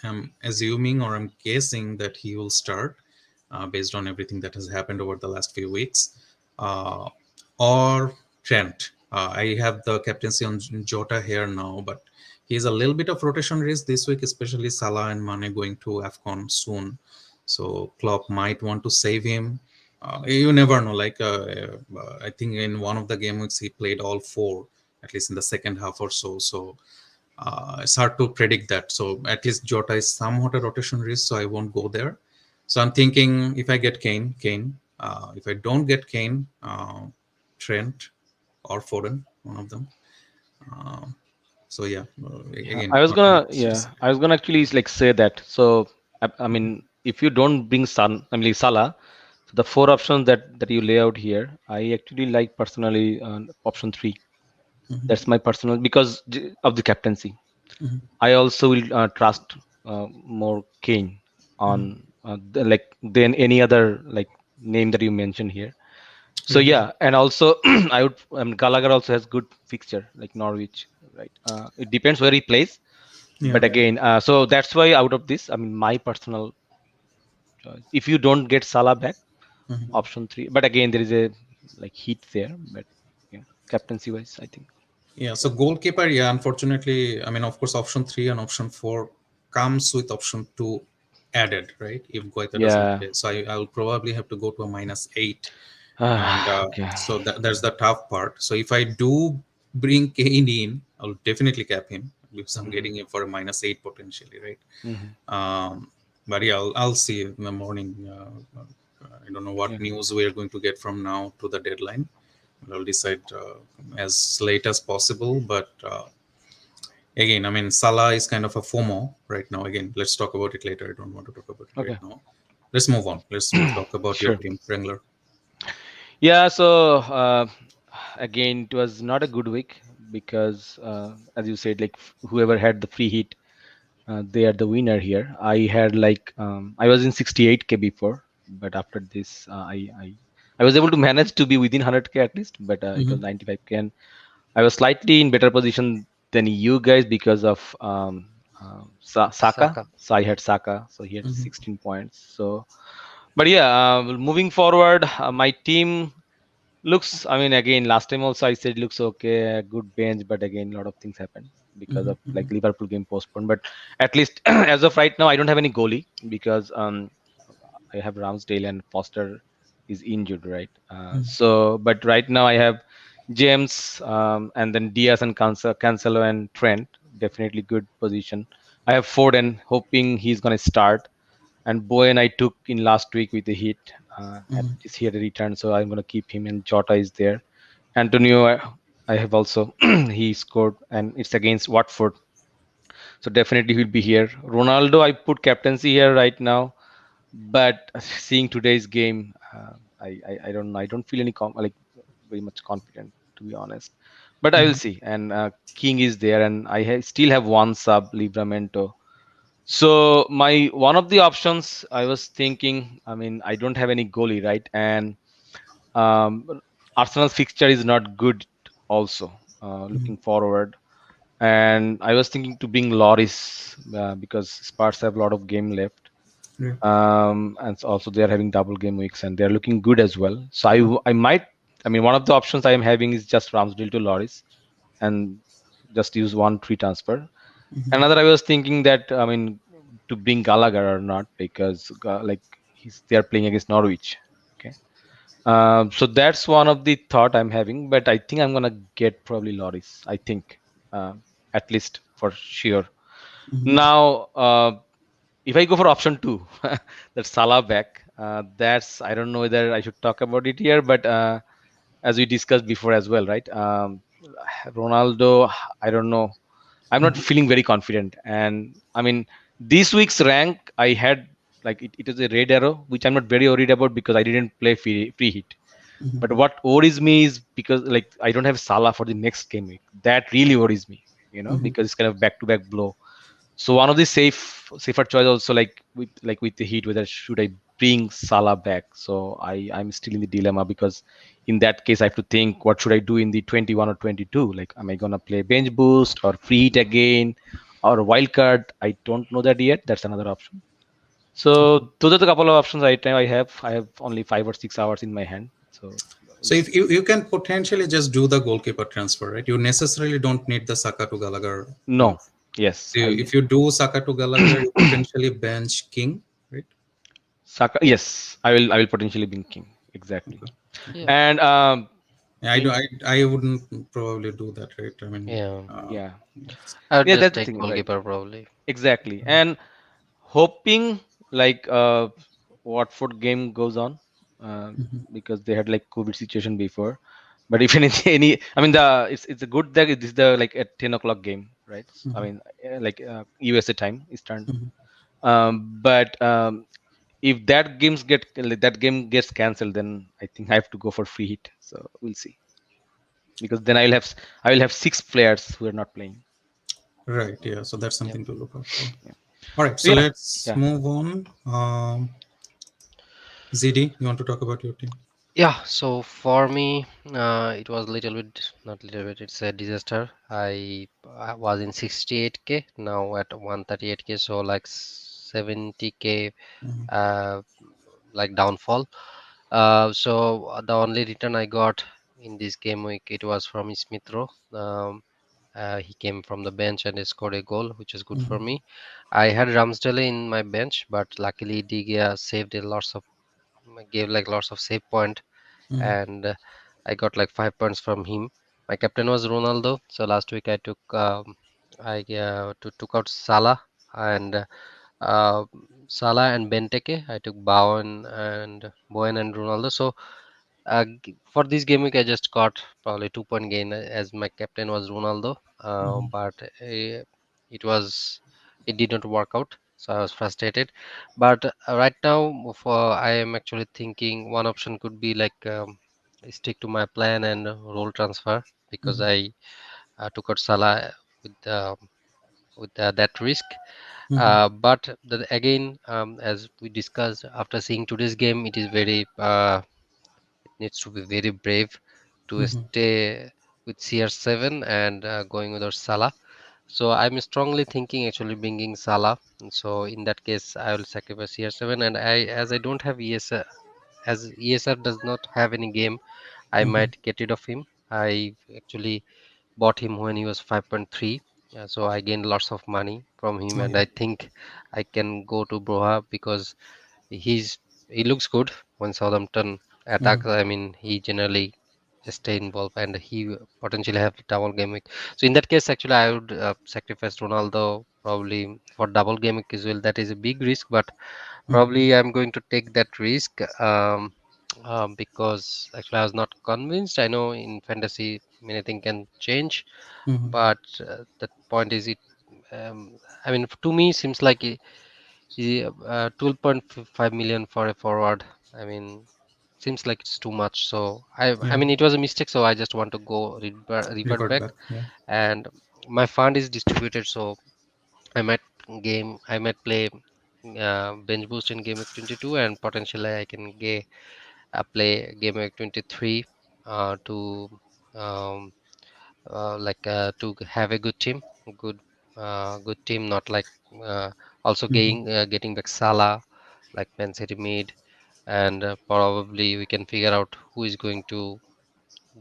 am assuming or I'm guessing that he will start based on everything that has happened over the last few weeks. Uh, or Trent. I have the captaincy on Jota here now, but he's a little bit of rotation risk this week, especially Salah and Mane going to AFCON soon. So Klopp might want to save him. You never know. I think in one of the game weeks he played all four, at least in the second half or so. So it's hard to predict that. So at least Jota is somewhat a rotation risk, so I won't go there. So I'm thinking if I get Kane. If I don't get Kane, Trent or Foden, one of them. Uh, so yeah, Yeah, again, not much to say. I was gonna actually like say that. So I mean, if you don't bring Salah, so the four options that you lay out here, I actually like personally option three. Mhm, That's my personal because of the captaincy. mhm, I also will trust more Kane mhm. on like than any other like name that you mentioned here. So Yeah, yeah, and also I would Gallagher also has good fixture like Norwich, right? It depends where he plays, yeah. but again, so that's why out of this, I mean, my personal choice. If you don't get Salah back, Mhm. option three. But again, there is a like heat there. But yeah, captaincy wise, I think. Yeah, so goalkeeper, yeah, unfortunately, I mean, of course, option three and option four comes with option two added, right? If Goita doesn't Yeah. play. So I will probably have to go to a -8. And Okay. so that's the tough part. So if I do bring Kane in, I'll definitely cap him because I'm Hmm. getting him for a -8 potentially, right? Hmm. But yeah, I'll see in the morning. I don't know what Yeah. news we are going to get from now to the deadline. I'll decide as late as possible. But again, I mean, Salah is kind of a FOMO right now. Again, let's talk about it later. I don't want to talk about it right Okay. now. Let's move on. Let's talk about your Sure. team, Wrangler. Yeah. So again, it was not a good week because, as you said, like whoever had the free hit, they are the winner here. I had like I was in 68K before, but after this, I was able to manage to be within 100K at least, but it was Mm-hmm. 95K, and I was slightly in better position than you guys because of Saka. Saka. So I had Saka, so he had Mm-hmm. 16 points. So, but yeah, moving forward, my team looks. I mean, again, last time also I said looks okay, a good bench, but again, a lot of things happened because of Mm-hmm. like Liverpool game postponed. But at least as of right now, I don't have any goalie because I have Ramsdale and Foster is injured, right? So, but right now I have James and then Diaz and Cancelo and Trent. Definitely good position. I have Foden, hoping he's gonna start. And Bowen I took in last week with the hit. At Mm-hmm. least he had a return, so I'm gonna keep him. And Jota is there. Antonio, I have also he scored, and it's against Watford, so definitely he'll be here. Ronaldo, I put captaincy here right now, but seeing today's game, I don't know. I don't feel any like very much confident to be honest, but I will Mm-hmm. see. And King is there, and I still have one sub Livramento. So my one of the options I was thinking, I mean, I don't have any goalie, right? And um, Arsenal's fixture is not good also looking forward. And I was thinking to bring Loris because Spurs have a lot of game left. Yeah. And also they are having double game weeks and they're looking good as well. So I might. I mean, one of the options I am having is just Ramsdale to Loris and just use one free transfer. Another, I was thinking that, I mean, to bring Gallagher or not, because like they're playing against Norwich. Okay. So that's one of the thought I'm having, but I think I'm gonna get probably Loris. I think, at least for sure. Mhm. Now, if I go for option two, that Salah back, that's, I don't know whether I should talk about it here, but as we discussed before as well, right? Ronaldo, I don't know. I'm not Mhm. feeling very confident, and I mean, this week's rank I had, like, it is a red arrow, which I'm not very worried about because I didn't play free hit. But Mhm. what worries me is because, like, I don't have Salah for the next game week. That really worries me, Mhm. because it's kind of back to back blow. So one of the safer choice also, like with the Heat, whether should I bring Salah back? So I'm still in the dilemma, because in that case I have to think what should I do in the 21 or 22. Like, am I gonna play bench boost or free hit again or wild card? I don't know that yet. That's another option. Okay. So those are the couple of options right now I have. I have only 5 or 6 hours in my hand. So we'll So see. if you can potentially just do the goalkeeper transfer, right? You necessarily don't need the Saka to Gallagher move. No. Yes. So if you do Saka to Gallagher, you potentially bench King, right? Saka. Yes. I will potentially bring King. Exactly. Okay. Yeah, And Yeah, I do. in I wouldn't probably do that, right? I mean, yeah. yeah, that's, I would yeah, just that's the take thing, right? goalkeeper probably. Exactly. And hoping, like, Watford game goes on, uh, Mhm. because they had like COVID situation before. But if any, I mean, it's a good that it is the like at 10 o'clock game, right? I Mhm. mean, like, USA time Eastern. Mhm. But if that game gets cancelled, then I think I have to go for free hit. So we'll see, because then Okay. I will have 6 players who are not playing. Right. Yeah. So that's Yeah. something to look out for. Yeah. All right. So So yeah, let's yeah. move on. ZD, you want to talk about your team? Yeah, so for me, it was little bit, not little bit, it's a disaster. I was in 68K, now at 138K, so like 70K, Mhm. uh, like downfall. So the only return I got in this game week, it was from Smith Rowe. He came from the bench and he scored a goal, which is good for Mhm. me. I had Ramsdale in my bench, but luckily De Gea saved a lots of, gave like lots of save point, Mhm. and I got like 5 points from him. My captain was Ronaldo, so last week I took out Salah and uh, Salah and Benteke. I took Bowen and Ronaldo. So for this game week, I just got probably 2 point gain, as my captain was Ronaldo. Mhm. But it was it did not work out, so I was frustrated. But right now, for I am actually thinking one option could be like stick to my plan and role transfer, because Mhm. I took out Salah with that risk. Mhm. But again, as we discussed after seeing today's game, it is very needs to be very brave to Mhm. stay with CR7 and going without Salah. So I'm strongly thinking actually bringing Salah. And so in that case, I will sacrifice CR7, and as I don't have ESR, as ESR does not have any game, I Mhm. might get rid of him. I actually bought him when he was 5.3. So I gained lots of money from him, Oh and yeah. I think I can go to Broha because he's he looks good when Southampton attack. Mhm. I mean, he generally stay involved, and he potentially have double game week. So in that case, actually, I would sacrifice Ronaldo probably for double game week as well. That is a big risk, but Mhm. probably I'm going to take that risk because actually I was not convinced. I know in fantasy many things can change, Mhm. but the point is it. I mean, to me, seems like 12.5 million for a forward. I mean, seems like it's too much. So I Yeah. mean, it was a mistake. So I just want to go revert Revert back, back. Yeah. and my fund is distributed. So I might I might play bench boost in game week 22, and potentially I can play game week 23 to um, to have a good team, not like also Mhm. getting back Salah, like Man City mid, and probably we can figure out who is going to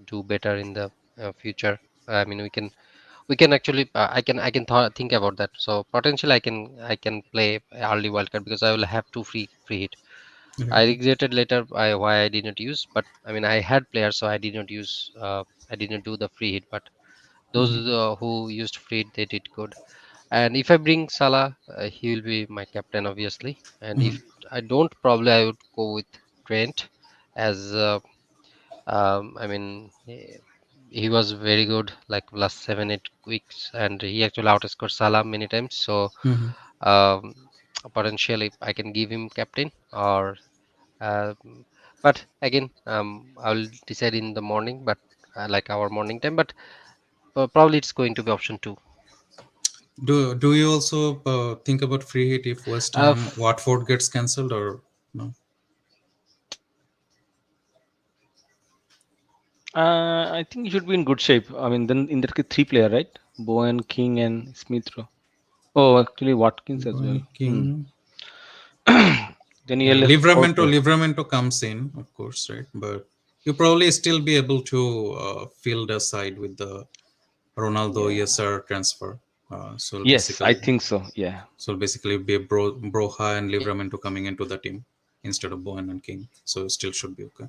do better in the future. I mean, we can actually I can think about that. So potentially I can play early wildcard because I will have two free hit. I Right. regretted later why I did not use, but I mean I had players, so I did not use. I did not do the free hit, but those Mhm. who used free hit, they did good. And if I bring Salah, he will be my captain, obviously. And if Mhm. I don't, probably I would go with Trent as I mean, he was very good like last 7 8 weeks, and he actually outscored Salah many times. So Mhm. um, potentially I can give him captain or. Uh, but again, I will decide in the morning, but like our morning time. But probably it's going to be option two. Do you also think about free hit if West Ham F Watford gets cancelled or no? I think he should be in good shape. I mean, then in that case, three player, right? Bowen, King, and Smith Rowe. Oh, actually, Watkins as well. King. Then Yeah, you left four player. Livramento comes in, of course, right? But you probably still be able to field a side with the Ronaldo Yeah. ESR transfer. So Yes, I basically, think so. Yeah. be Broha and Livramento coming into the team instead of Bowen and King. So still should be okay.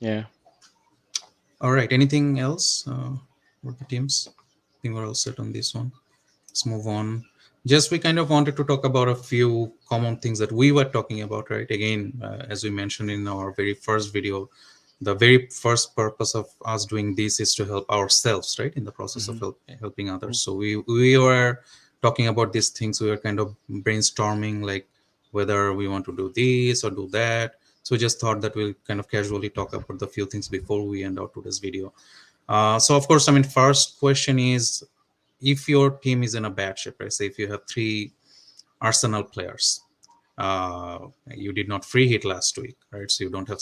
Yeah. All right. Anything else for the teams? I think we're all set on this one. Let's move on. Just we kind of wanted to talk about a few common things that we were talking about, right? Again, as we mentioned in our very first video, the very first purpose of us doing this is to help ourselves, right? In the process of Hmm. helping others. Hmm. So we were talking about these things. We were kind of brainstorming, like whether we want to do this or do that. So we just thought that we'll kind of casually talk about the few things before we end out today's video. So of course, I mean, first question is, if your team is in a bad shape, right? Say if you have three Arsenal players, you did not free hit last week, right? So you don't have,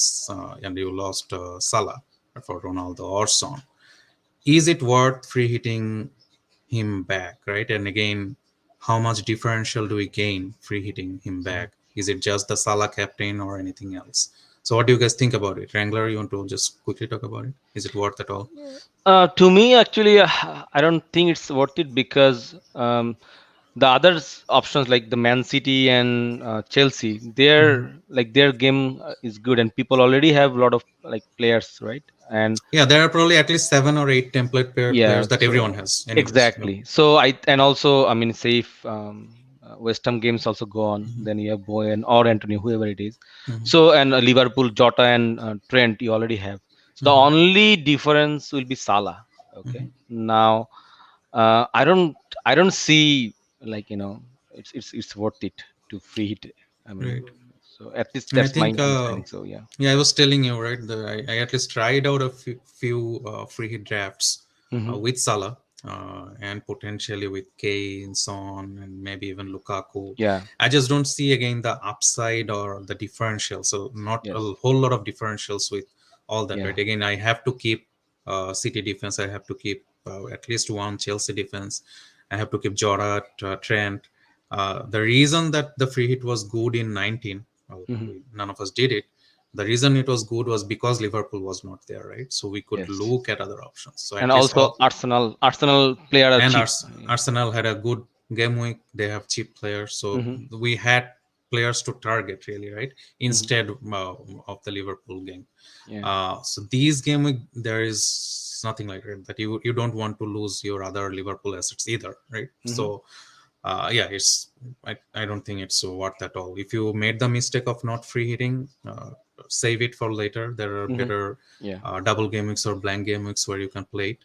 and you lost Salah for Ronaldo or Son. Is it worth free hitting him back, right? And again, how much differential do we gain free hitting him back? Is it just the Salah captain or anything else? So what do you guys think about it? Wrangler, you want to just quickly talk about it? Is it worth at all? To me, actually, I don't think it's worth it because the other options like the Man City and Chelsea, Mhm. their game is good, and people already have a lot of like players, right? And Yeah, there are probably at least 7 or 8 template yeah, players that everyone so has, anyways. Yep. exactly. So and also, I mean, say if West Ham games also go on, Mhm. then you have Bowen or Anthony, whoever it is. Mhm. So and Liverpool, Jota and Trent, you already have. So the Mhm. only difference will be Salah. Okay, Mhm. now I don't see like it's worth it to free hit. I mean, Right. so at least And I that's my think, understanding. So yeah. yeah, I was telling you, right? I at least tried out a few free hit drafts Hmm. with Salah and potentially with Kane, Son, and maybe even Lukaku. Yeah. I just don't see again the upside or the differential. So not a Yes. whole lot of differentials with all that, Yeah. right? Again, I have to keep City defense. I have to keep at least one Chelsea defense. I have to keep Jota, Trent. The reason that the free hit was good in 19, well, Hmm. none of us did it. The reason it was good was because Liverpool was not there, right? So we could Yes. look at other options. So And at least also all, Arsenal player are and cheap. Arsenal had a good game week. They have cheap players, so Hmm. we had players to target, really, right? Hmm. Instead of the Liverpool game. Yeah. So these game week, there is nothing like that. That you don't want to lose your other Liverpool assets either, right? Hmm. So yeah, I don't think it's so worth at all. If you made the mistake of not free hitting, save it for later. There are Hmm. better Yeah. double game weeks or blank game weeks where you can play it.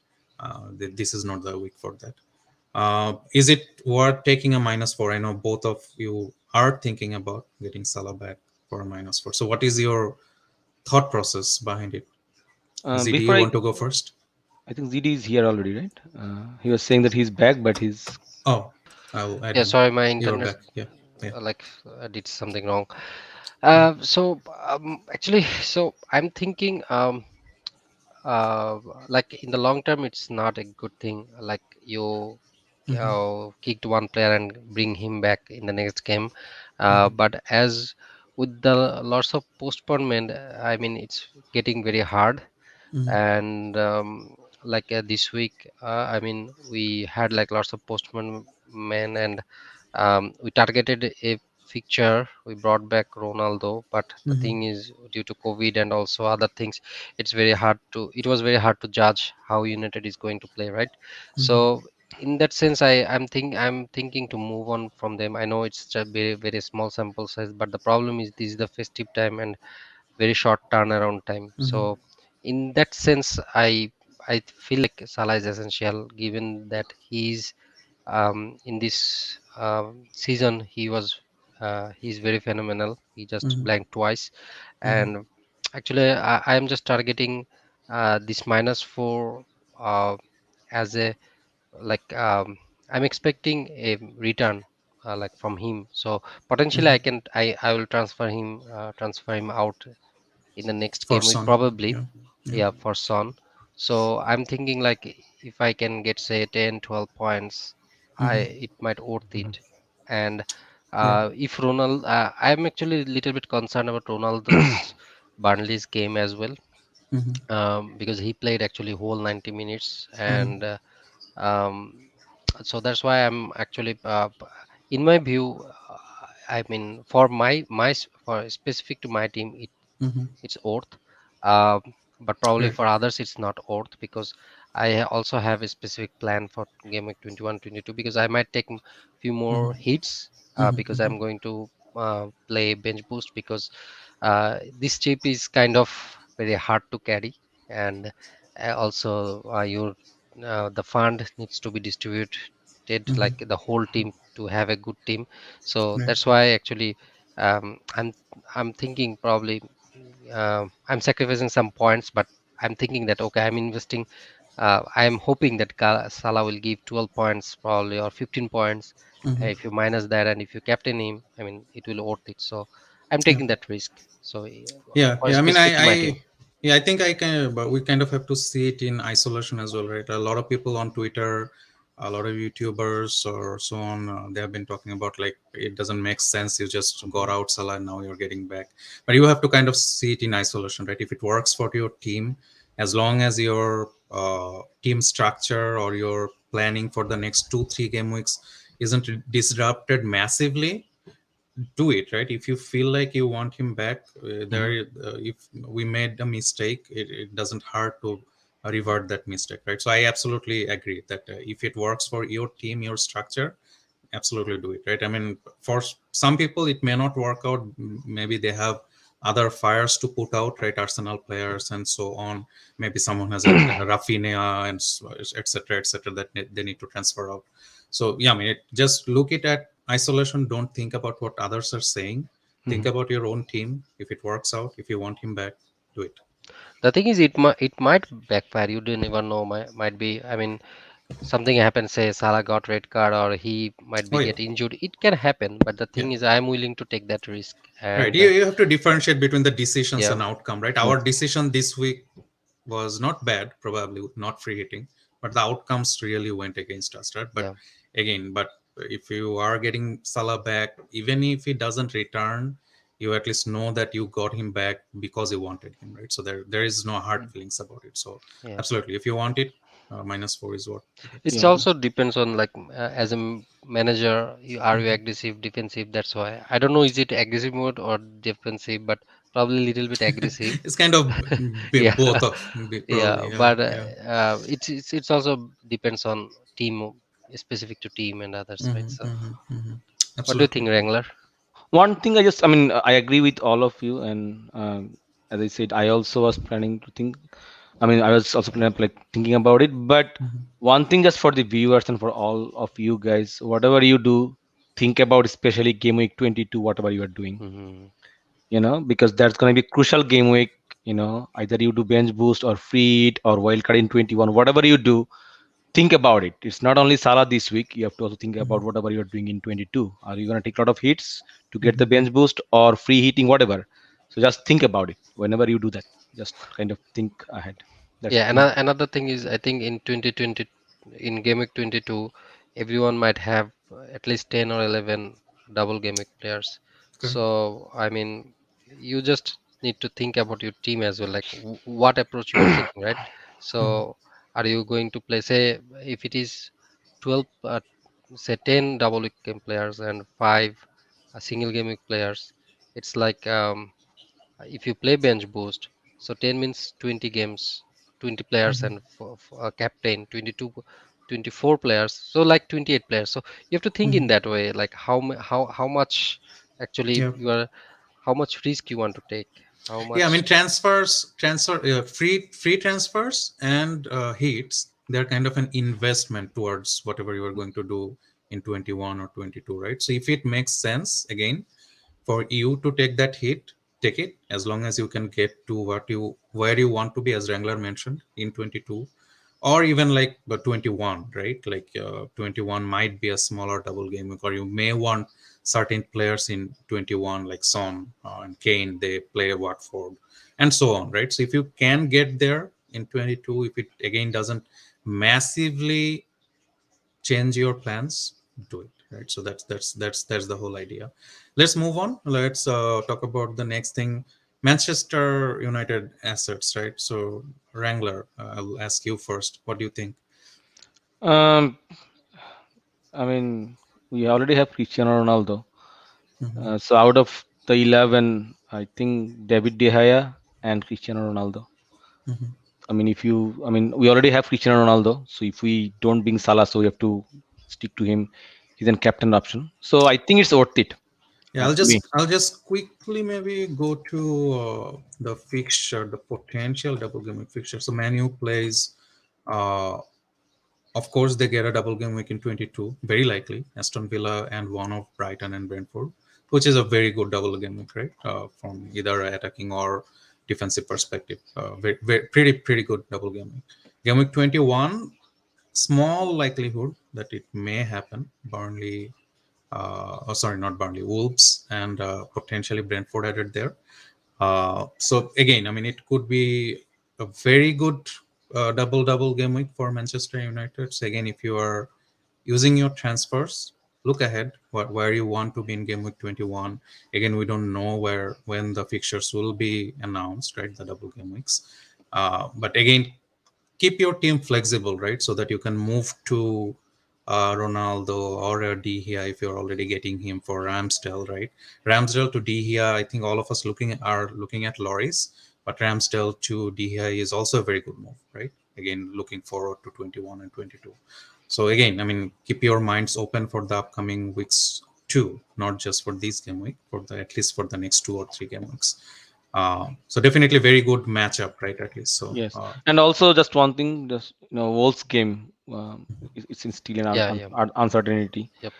This is not the week for that. Is it worth taking a -4? I know both of you are thinking about getting Salah back for a -4. So what is your thought process behind it? ZD, Before you want to go first? I think ZD is here already, right? He was saying that he's back, but he's Oh, I'll add Yeah, him. sorry, my You're internet back. Yeah, yeah. like I did something wrong. Yeah. So actually, so I'm thinking uh, like in the long term, it's not a good thing. Like you Hmm. kicked one player and bring him back in the next game. Hmm. But as with the lots of postponement, I mean, it's getting very hard. Mhm. And like this week, I mean, we had like lots of postponement, and we targeted a fixture. We brought back Ronaldo, but the Mhm. thing is, due to COVID and also other things, it was very hard to judge how United is going to play, right? Mhm. So in that sense, I'm thinking to move on from them. I know it's just very very small sample size, but the problem is this is the festive time and very short turnaround time. Mhm. So in that sense, I feel like Salah is essential, given that he's in this season he's very phenomenal. He just Mhm. blanked twice, Mhm. and actually I am just targeting this -4 as a like I'm expecting a return like from him. So potentially Mhm. I will transfer him out in the next For game week Son. probably. Yeah. Yeah. Yeah, for Son. So I'm thinking like if I can get say 10, 12 points, I Mhm. it might worth it. And Yeah. if Ronald, I'm actually a little bit concerned about Ronaldo's Burnley's game as well, Mhm. because he played actually whole 90 minutes. Mhm. And um, so that's why I'm actually in my view, I mean, for for specific to my team, Mhm. it's Earth. Um, but probably Right. for others, it's not Earth, because I also have a specific plan for game week 21, 22, because I might take few Mhm. more hits Mhm. because Mhm. I'm going to play bench boost, because this chip is kind of very hard to carry. And also the fund needs to be distributed Mhm. like the whole team to have a good team. So Right. that's why actually um, I'm I'm thinking probably I'm sacrificing some points, but I'm thinking that okay, I'm investing. I'm hoping that Salah will give 12 points probably, or 15 points. Mhm. If you minus that and if you captain him, I mean, it will worth it. So I'm Yeah. taking that risk. So Yeah, for yeah. I mean, specific to my team. yeah, I think I can, but we kind of have to see it in isolation as well, right? A lot of people on Twitter, a lot of YouTubers or so on, they have been talking about like it doesn't make sense. You just got out Salah and now you're getting back, but you have to kind of see it in isolation, right? If it works for your team, as long as your team structure or your planning for the next 2 3 game weeks isn't disrupted massively, do it, right? If you feel like you want him back, Mhm. if we made a mistake, it doesn't hurt to revert that mistake, right? So I absolutely agree that if it works for your team, your structure, absolutely do it, right? I mean, for some people it may not work out. Maybe they have other fires to put out, right? Arsenal players and so on. Maybe someone has a Rafinha and etc etc that they need to transfer out. So yeah, I mean, just look it at isolation. Don't think about what others are saying. Think Mhm. about your own team. If it works out, if you want him back, do it. The thing is, it might backfire. You didn't even know. Might be. I mean, something happens. Say Salah got red card, or he might Oh be yeah, get injured. It can happen. But the yeah. thing is, I'm willing to take that risk. Right. And You have to differentiate between the decisions yeah, and outcome, right? Yeah. Our decision this week was not bad, probably not free hitting, but the outcomes really went against us, right? But yeah. again, but if you are getting Salah back, even if he doesn't return, you at least know that you got him back because you wanted him, right? So there is no hard feelings about it. So Yeah. absolutely, if you want it, -4 is what it is. It's Yeah. also depends on like as a manager, are you Mhm. aggressive, defensive? That's why I don't know. Is it aggressive mode or defensive? But probably a little bit aggressive. It's kind of Yeah, both of yeah. probably, yeah, But yeah. it's also depends on team, specific to team and others, right? So what do you Absolutely. think, Wrangler? One thing I mean, I agree with all of you, and as I said, I also was planning to think. I mean, I was also planning, like thinking about it. But Mhm. one thing, just for the viewers and for all of you guys, whatever you do, think about especially game week 22, whatever you are doing. Hmm. Because that's going to be crucial game week. Either you do bench boost or free it or wildcard in 21, whatever you do, think about it. It's not only Salah this week. You have to also think about Mhm. whatever you're doing in 22. Are you going to take a lot of hits to get the Mhm. bench boost or free hitting, whatever? So just think about it whenever you do that. Just kind of think ahead. That's it. Yeah, Yeah. another thing is I think in 2020, in game week 22, everyone might have at least 10 or 11 double game week players. Okay. So I mean, you just need to think about your team as well, like what approach you are taking, right? Mhm. So are you going to play, say, if it is 12, say 10 double week game players and 5 single game week players, it's like if you play bench boost, so 10 means 20 games, 20 players, Mhm. and for a captain 22, 24 players, so like 28 players. So you have to think in Mhm. that way, like how much actually Yeah. you are, how much risk you want to take, how Yeah, I mean much. free transfers and hits. They're kind of an investment towards whatever you are going to do in 21 or 22, right? So if it makes sense, again, for you to take that hit, take it, as long as you can get to what you where you want to be, as Wrangler mentioned in 22, or even like the 21, right? Like 21 might be a smaller double game week, or you may want certain players in 21 like Son and Kane, they play Watford and so on, right? So if you can get there in 22, if it again doesn't massively change your plans, do it, right? So that's the whole idea. Let's move on. Let's talk about the next thing, Manchester United assets, right? So Wrangler, I'll ask you first, what do you think? Um, I mean, we already have Cristiano Ronaldo. Hmm. So out of the 11, I think David De Gea and Cristiano Ronaldo. Hmm. I mean, we already have Cristiano Ronaldo. So if we don't bring Salah, so we have to stick to him. He's a captain option. So I think it's worth it Yeah, to me. I'll just quickly maybe go to the fixture, the potential double game fixture. So Manu plays uh, of course, they get a double game week in 22, very likely. Aston Villa and one of Brighton and Brentford, which is a very good double game week, right? From either attacking or defensive perspective. Pretty good double game week. Game week 21, small likelihood that it may happen. Burnley, oh, sorry, not Burnley, Wolves and potentially Brentford added there. So again, I mean, it could be a very good double game week for Manchester United. So again, if you are using your transfers, look ahead where you want to be in game week 21. Again, we don't know when the fixtures will be announced, right? The double game weeks. But again, keep your team flexible, right? So that you can move to Ronaldo or a De Gea if you're already getting him for Ramsdale, right? Ramsdale to De Gea, I think all of us looking at Loris, but Ramsdale to De Gea is also a very good move, right? Again, looking forward to 21 and 22. So again, I mean, keep your minds open for the upcoming weeks too, not just for this game week, for the at least for the next 2 or 3 game weeks. So definitely very good matchup, right? At least so. Yes, and also just one thing, just Wolves game, it's in still an Yeah, yeah, uncertainty. yep,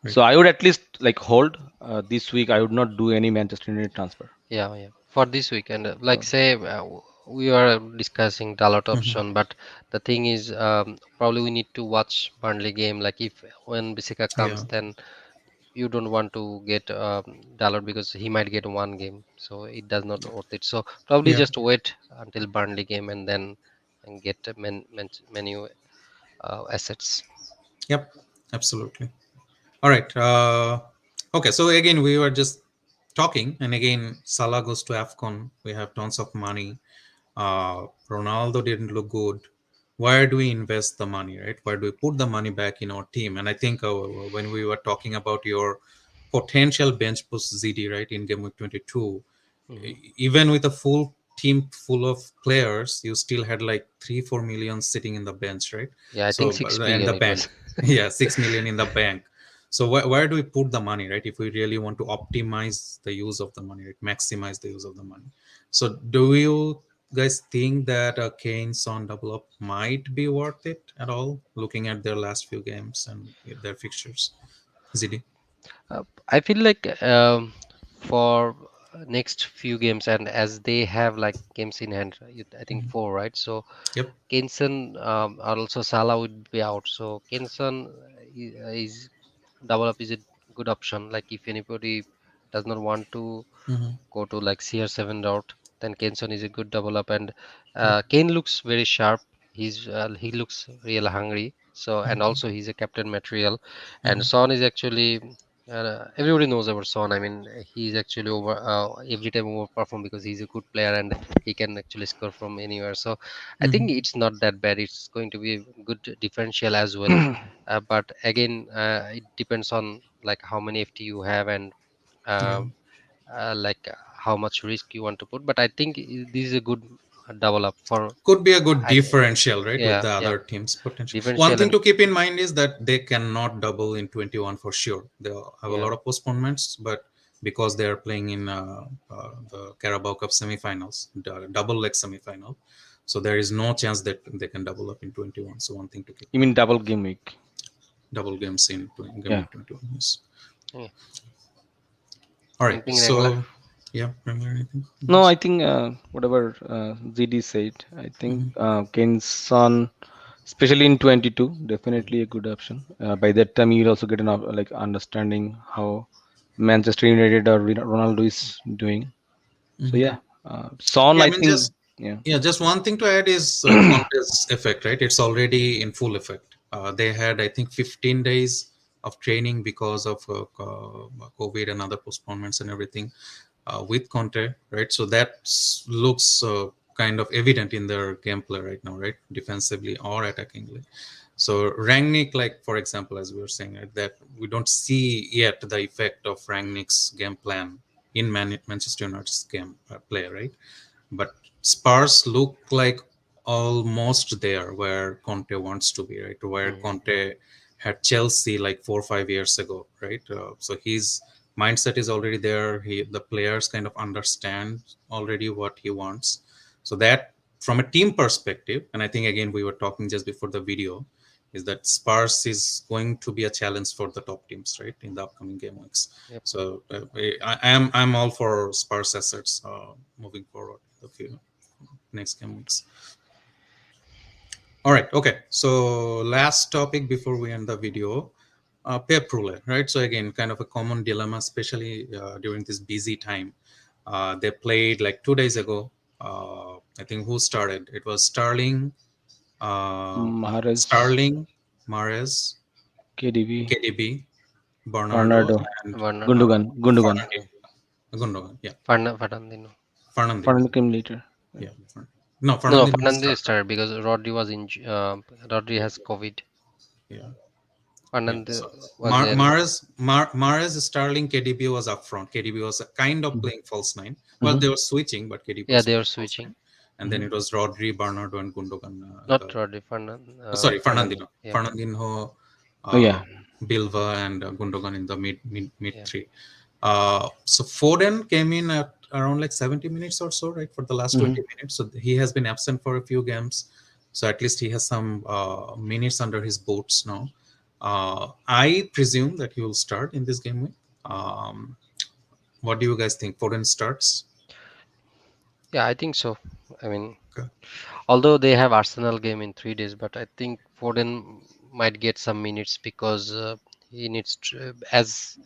Right. So I would at least like hold this week. I would not do any Manchester United transfer. yeah, yeah. For this weekend, like So say, we are discussing Dalot Mhm. option, but the thing is, probably we need to watch Burnley game. Like if when Biseka Yeah. comes, then you don't want to get Dalot because he might get one game, so it does not worth it. So probably Yeah. just wait until Burnley game and then and get menu assets. Yep. Absolutely. All right. Okay. So again, we were just talking, and again, Salah goes to Afcon. We have tons of money. Ronaldo didn't look good. Where do we invest the money, right? Where do we put the money back in our team? And I think when we were talking about your potential bench boost ZD, right, in game week 22, Hmm. even with a full team full of players, you still had like 3-4 million sitting in the bench, right? Yeah, I think So six and million the it bank, was. yeah, 6 million in the bank. So where do we put the money, right? If we really want to optimize the use of the money, right? Maximize the use of the money. So do you guys think that a Kane Son double up might be worth it at all, looking at their last few games and their fixtures? ZD. I feel like for next few games, and as they have like games in hand, I think Mhm. four, right? So Yep. Kenson, or also Salah would be out. So Kenson is double up is a good option. Like if anybody does not want to Hmm. go to like CR7 route, then Kenson is a good double up. And Yep. Kane looks very sharp. He looks real hungry. So and Hmm. also he's a captain material. And Hmm. Son is actually Everybody knows about Son. I mean, he's actually over every time overperform because he's a good player and he can actually score from anywhere. So I think Hmm. it's not that bad. It's going to be a good differential as well. But again, it depends on like how many FT you have and Yeah, uh, like how much risk you want to put. But I think this is a good double up for. could be a good I think differential, right, with yeah, the yeah, other teams potential. One differential thing and to keep in mind is that they cannot double in 21 for sure. They have a yeah, lot of postponements, but because they are playing in the Carabao Cup semifinals, double leg semifinal, so there is no chance that they can double up in 21. So one thing to keep You in mean mind, double game week? double games in game Yeah. week 21. Yes. yeah. All right. Anything regular? So yeah, remember anything? No, I Yes. think whatever ZD said, I think Mhm. Kane's son, especially in 22, definitely a good option. By that time, you'll also get an like understanding how Manchester United or Ronaldo is doing. So Mhm. yeah, Son, Yeah, I I mean, think, just yeah. just one thing to add is Conte's effect, right? It's already in full effect. They had, I think, 15 days of training because of COVID and other postponements and everything with Conte, right? So that looks kind of evident in their gameplay right now, right? Defensively or attackingly. So Rangnick, like for example, as we were saying, right, that we don't see yet the effect of Rangnick's game plan in Manchester United's game play, right? But Spurs look like almost there where Conte wants to be, right? Where Hmm. Conte had Chelsea like 4 or 5 years ago, right? So his mindset is already there. The players kind of understand already what he wants. So that from a team perspective, and I think again we were talking just before the video, is that Spurs is going to be a challenge for the top teams, right, in the upcoming game weeks. Yep. So I'm all for Spurs assets moving forward the few next game weeks. All right, okay. So last topic before we end the video, Pep Roulette, right? So again, kind of a common dilemma, especially during this busy time. They played like 2 days ago. I think who started? It was uh, Mahrez, Starling, Mahrez, KDB, KDB, Bernardo, Ronaldo, and Gundogan, Gundogan. Gundogan. Yeah, Fernandinho. Fernandinho. Fernando came later. Yeah. Yeah, no, No, Fernandinho Fernandinho started. started because Rodri was in. Rodri has COVID. Yeah, yeah. Fernando So was there. Mahrez, Sterling, KDB was up front. KDB was kind of Mhm. playing false nine. Well, Mhm. they were switching, but KDB Yeah, was they were playing false switching. nine. And then Mhm. it was Rodri, Bernardo, and Gundogan. Not Rodri, Sorry, Fernando. Fernandinho, Yeah, Fernandinho, Oh uh, yeah. Bilva, and Gundogan in the mid yeah, three. So Foden came in at around like 70 minutes or so, right, for the last Mhm. 20 minutes. So he has been absent for a few games. So at least he has some minutes under his boots now. I presume that he will start in this game week. Um, what do you guys think? Foden starts? yeah. I think so. I mean, Okay. although they have Arsenal game in 3 days, but I think Foden might get some minutes because he needs to, as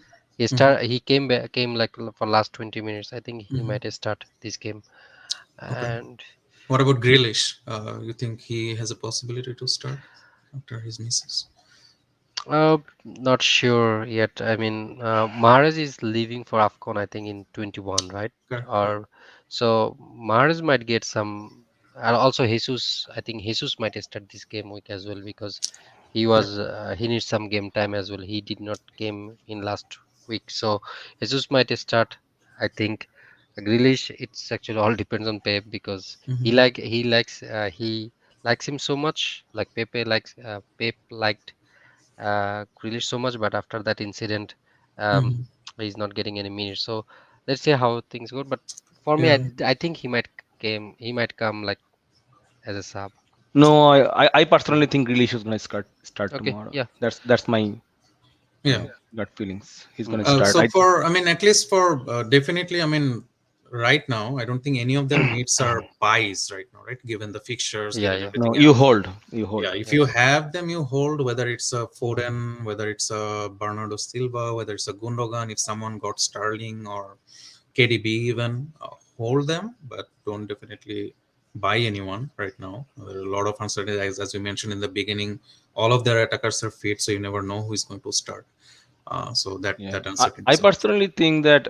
Hmm. he came like for last 20 minutes. I think he Hmm. might start this game. Okay. And What about Grealish? You think he has a possibility to start after his misses? not sure yet. I mean, Mahrez is leaving for AFCON, I think, in 21, right? Correct. Correct. Or so Mahrez might get some. And also Jesus, I think Jesus might start this game week as well because Correct. he needs some game time as well. He did not game in last week, so Jesus might start. I think Grealish. It's actually all depends on Pep because Hmm. he likes him so much. Like Pep liked Grealish so much, but after that incident, um, Hmm. he's not getting any minutes. So let's see how things go. But for me, Yeah. I think he might come like as a sub. No, I personally think Grealish is gonna start Okay, tomorrow. yeah, That's my Yeah. gut feelings. He's gonna mm, start. So for, I mean, at least for definitely, I mean, right now, I don't think any of their meets are buys right now, right? Given the fixtures, yeah, given yeah, No, everything you else. hold. You Yeah, hold. if yeah, you have them, you hold, whether it's a Foden, whether it's a Bernardo Silva, whether it's a Gundogan, if someone got Sterling or KDB even, hold them, but don't definitely buy anyone right now. There are a lot of uncertainty, as we mentioned in the beginning. All of their attackers are fit, so you never know who is going to start. So that Yeah, that I uncertainty. personally think that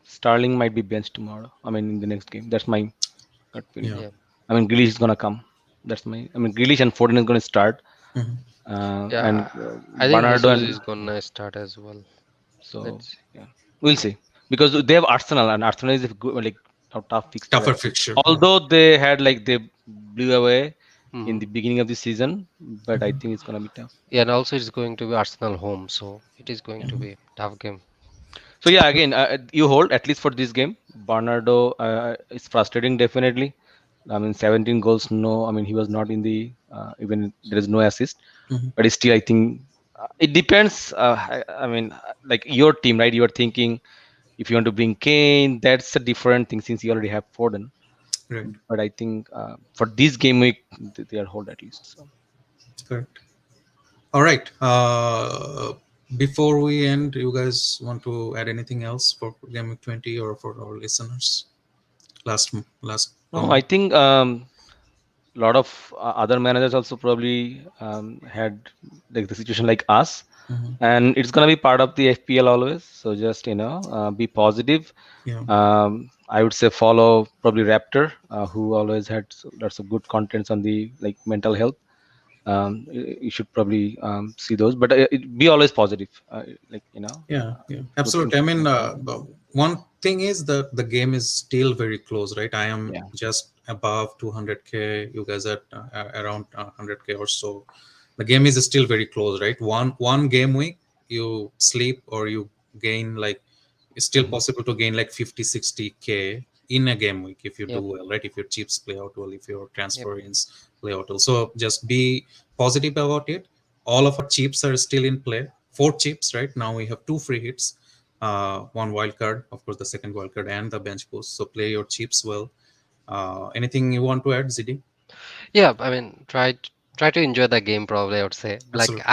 Starling might be benched tomorrow. I mean, in the next game. That's my gut feeling. Yeah. Yeah. I mean, Grealish is gonna come. That's my. I mean, Grealish and Foden is gonna start, Mhm. and Yeah, I think Bernardo Jesus and is gonna start as well. so Let's see. yeah, we'll see because they have Arsenal and Arsenal is a good, like a tough fixture Tougher actually. fixture. Yeah. Although they had like they blew away in Hmm. the beginning of the season, but I think it's gonna be tough. Yeah, and also it's going to be Arsenal home, so it is going to Mhm. be tough game. So yeah, again, you hold at least for this game. Bernardo is frustrating definitely. I mean, 17 goals. No, I mean he was not in the even there is no assist, Mhm. but still I think it depends. I mean, like your team, right? You are thinking if you want to bring Kane, that's a different thing since you already have Foden. Right. But I think for this game week they are hold at least. So Correct. All right. Before we end, you guys want to add anything else for Game Week 20 or for our listeners? Last no, I comment. think a lot of other managers also probably had like the situation like us, Mhm. and it's gonna be part of the FPL always. So just be positive. Yeah. I would say follow probably Raptor, who always had lots of good contents on the like mental health. You should probably see those, but be always positive. Yeah, yeah, Good things absolutely. I mean, can come. one thing is that the game is still very close, right? I am Yeah. just above 200k. You guys are around 100k or so. The game is still very close, right? One game week, you sleep or you gain like it's still Mhm. possible to gain like 50, 60k in a game week if you do Yep. well, right? If your chips play out well, if your Yep. transference play out well. So just be positive about it. All of our chips are still in play. Four chips, right? Now we have two free hits, one wild card, of course, the second wild card, and the bench boost. So play your chips well. Anything you want to add, ZD? Yeah, I mean, try to enjoy the game. Probably, I would say. Like Absolutely.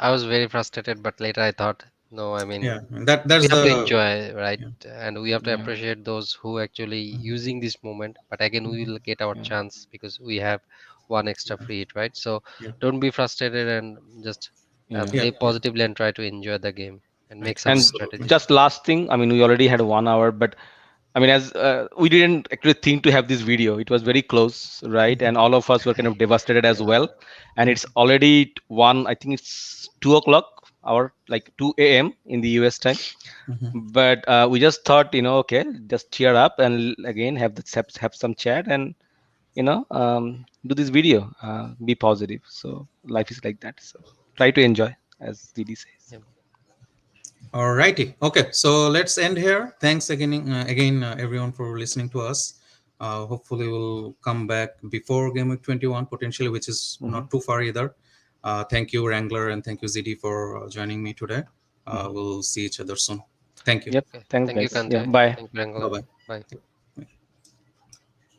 I was very frustrated, but later I thought, no, I mean, Yeah, that we that's have to the enjoy, right? yeah, And we have to Yeah. appreciate those who actually mhm, using this moment. But again, we mhm, will get our Yeah. chance because we have one extra yeah, free hit, right? So yeah, don't be frustrated and just Yeah. yeah, play yeah. positively and try to enjoy the game and Right, make some And absolutely. strategies. just last thing, I mean, we already had 1 hour, but I mean, as we didn't actually think to have this video, it was very close, right? And all of us were kind of devastated as Yeah. well. And it's already one, I think it's 2 o'clock, our like 2 a.m. in the US time. Mhm. But we just thought, okay, just cheer up and again have some chat and do this video, be positive. So life is like that. So try to enjoy, as Didi says. Yep. All righty. Okay, so let's end here. Thanks again, everyone for listening to us. Hopefully, we'll come back before Game Week 21 potentially, which is Hmm. not too far either. Thank you, Wrangler, and thank you, ZD, for joining me today. Hmm. We'll see each other soon. Thank you. Yep. Okay. Thanks, Thank you, guys. Yeah. Kante. Bye. Thank you, Bye Rangal. bye. Bye.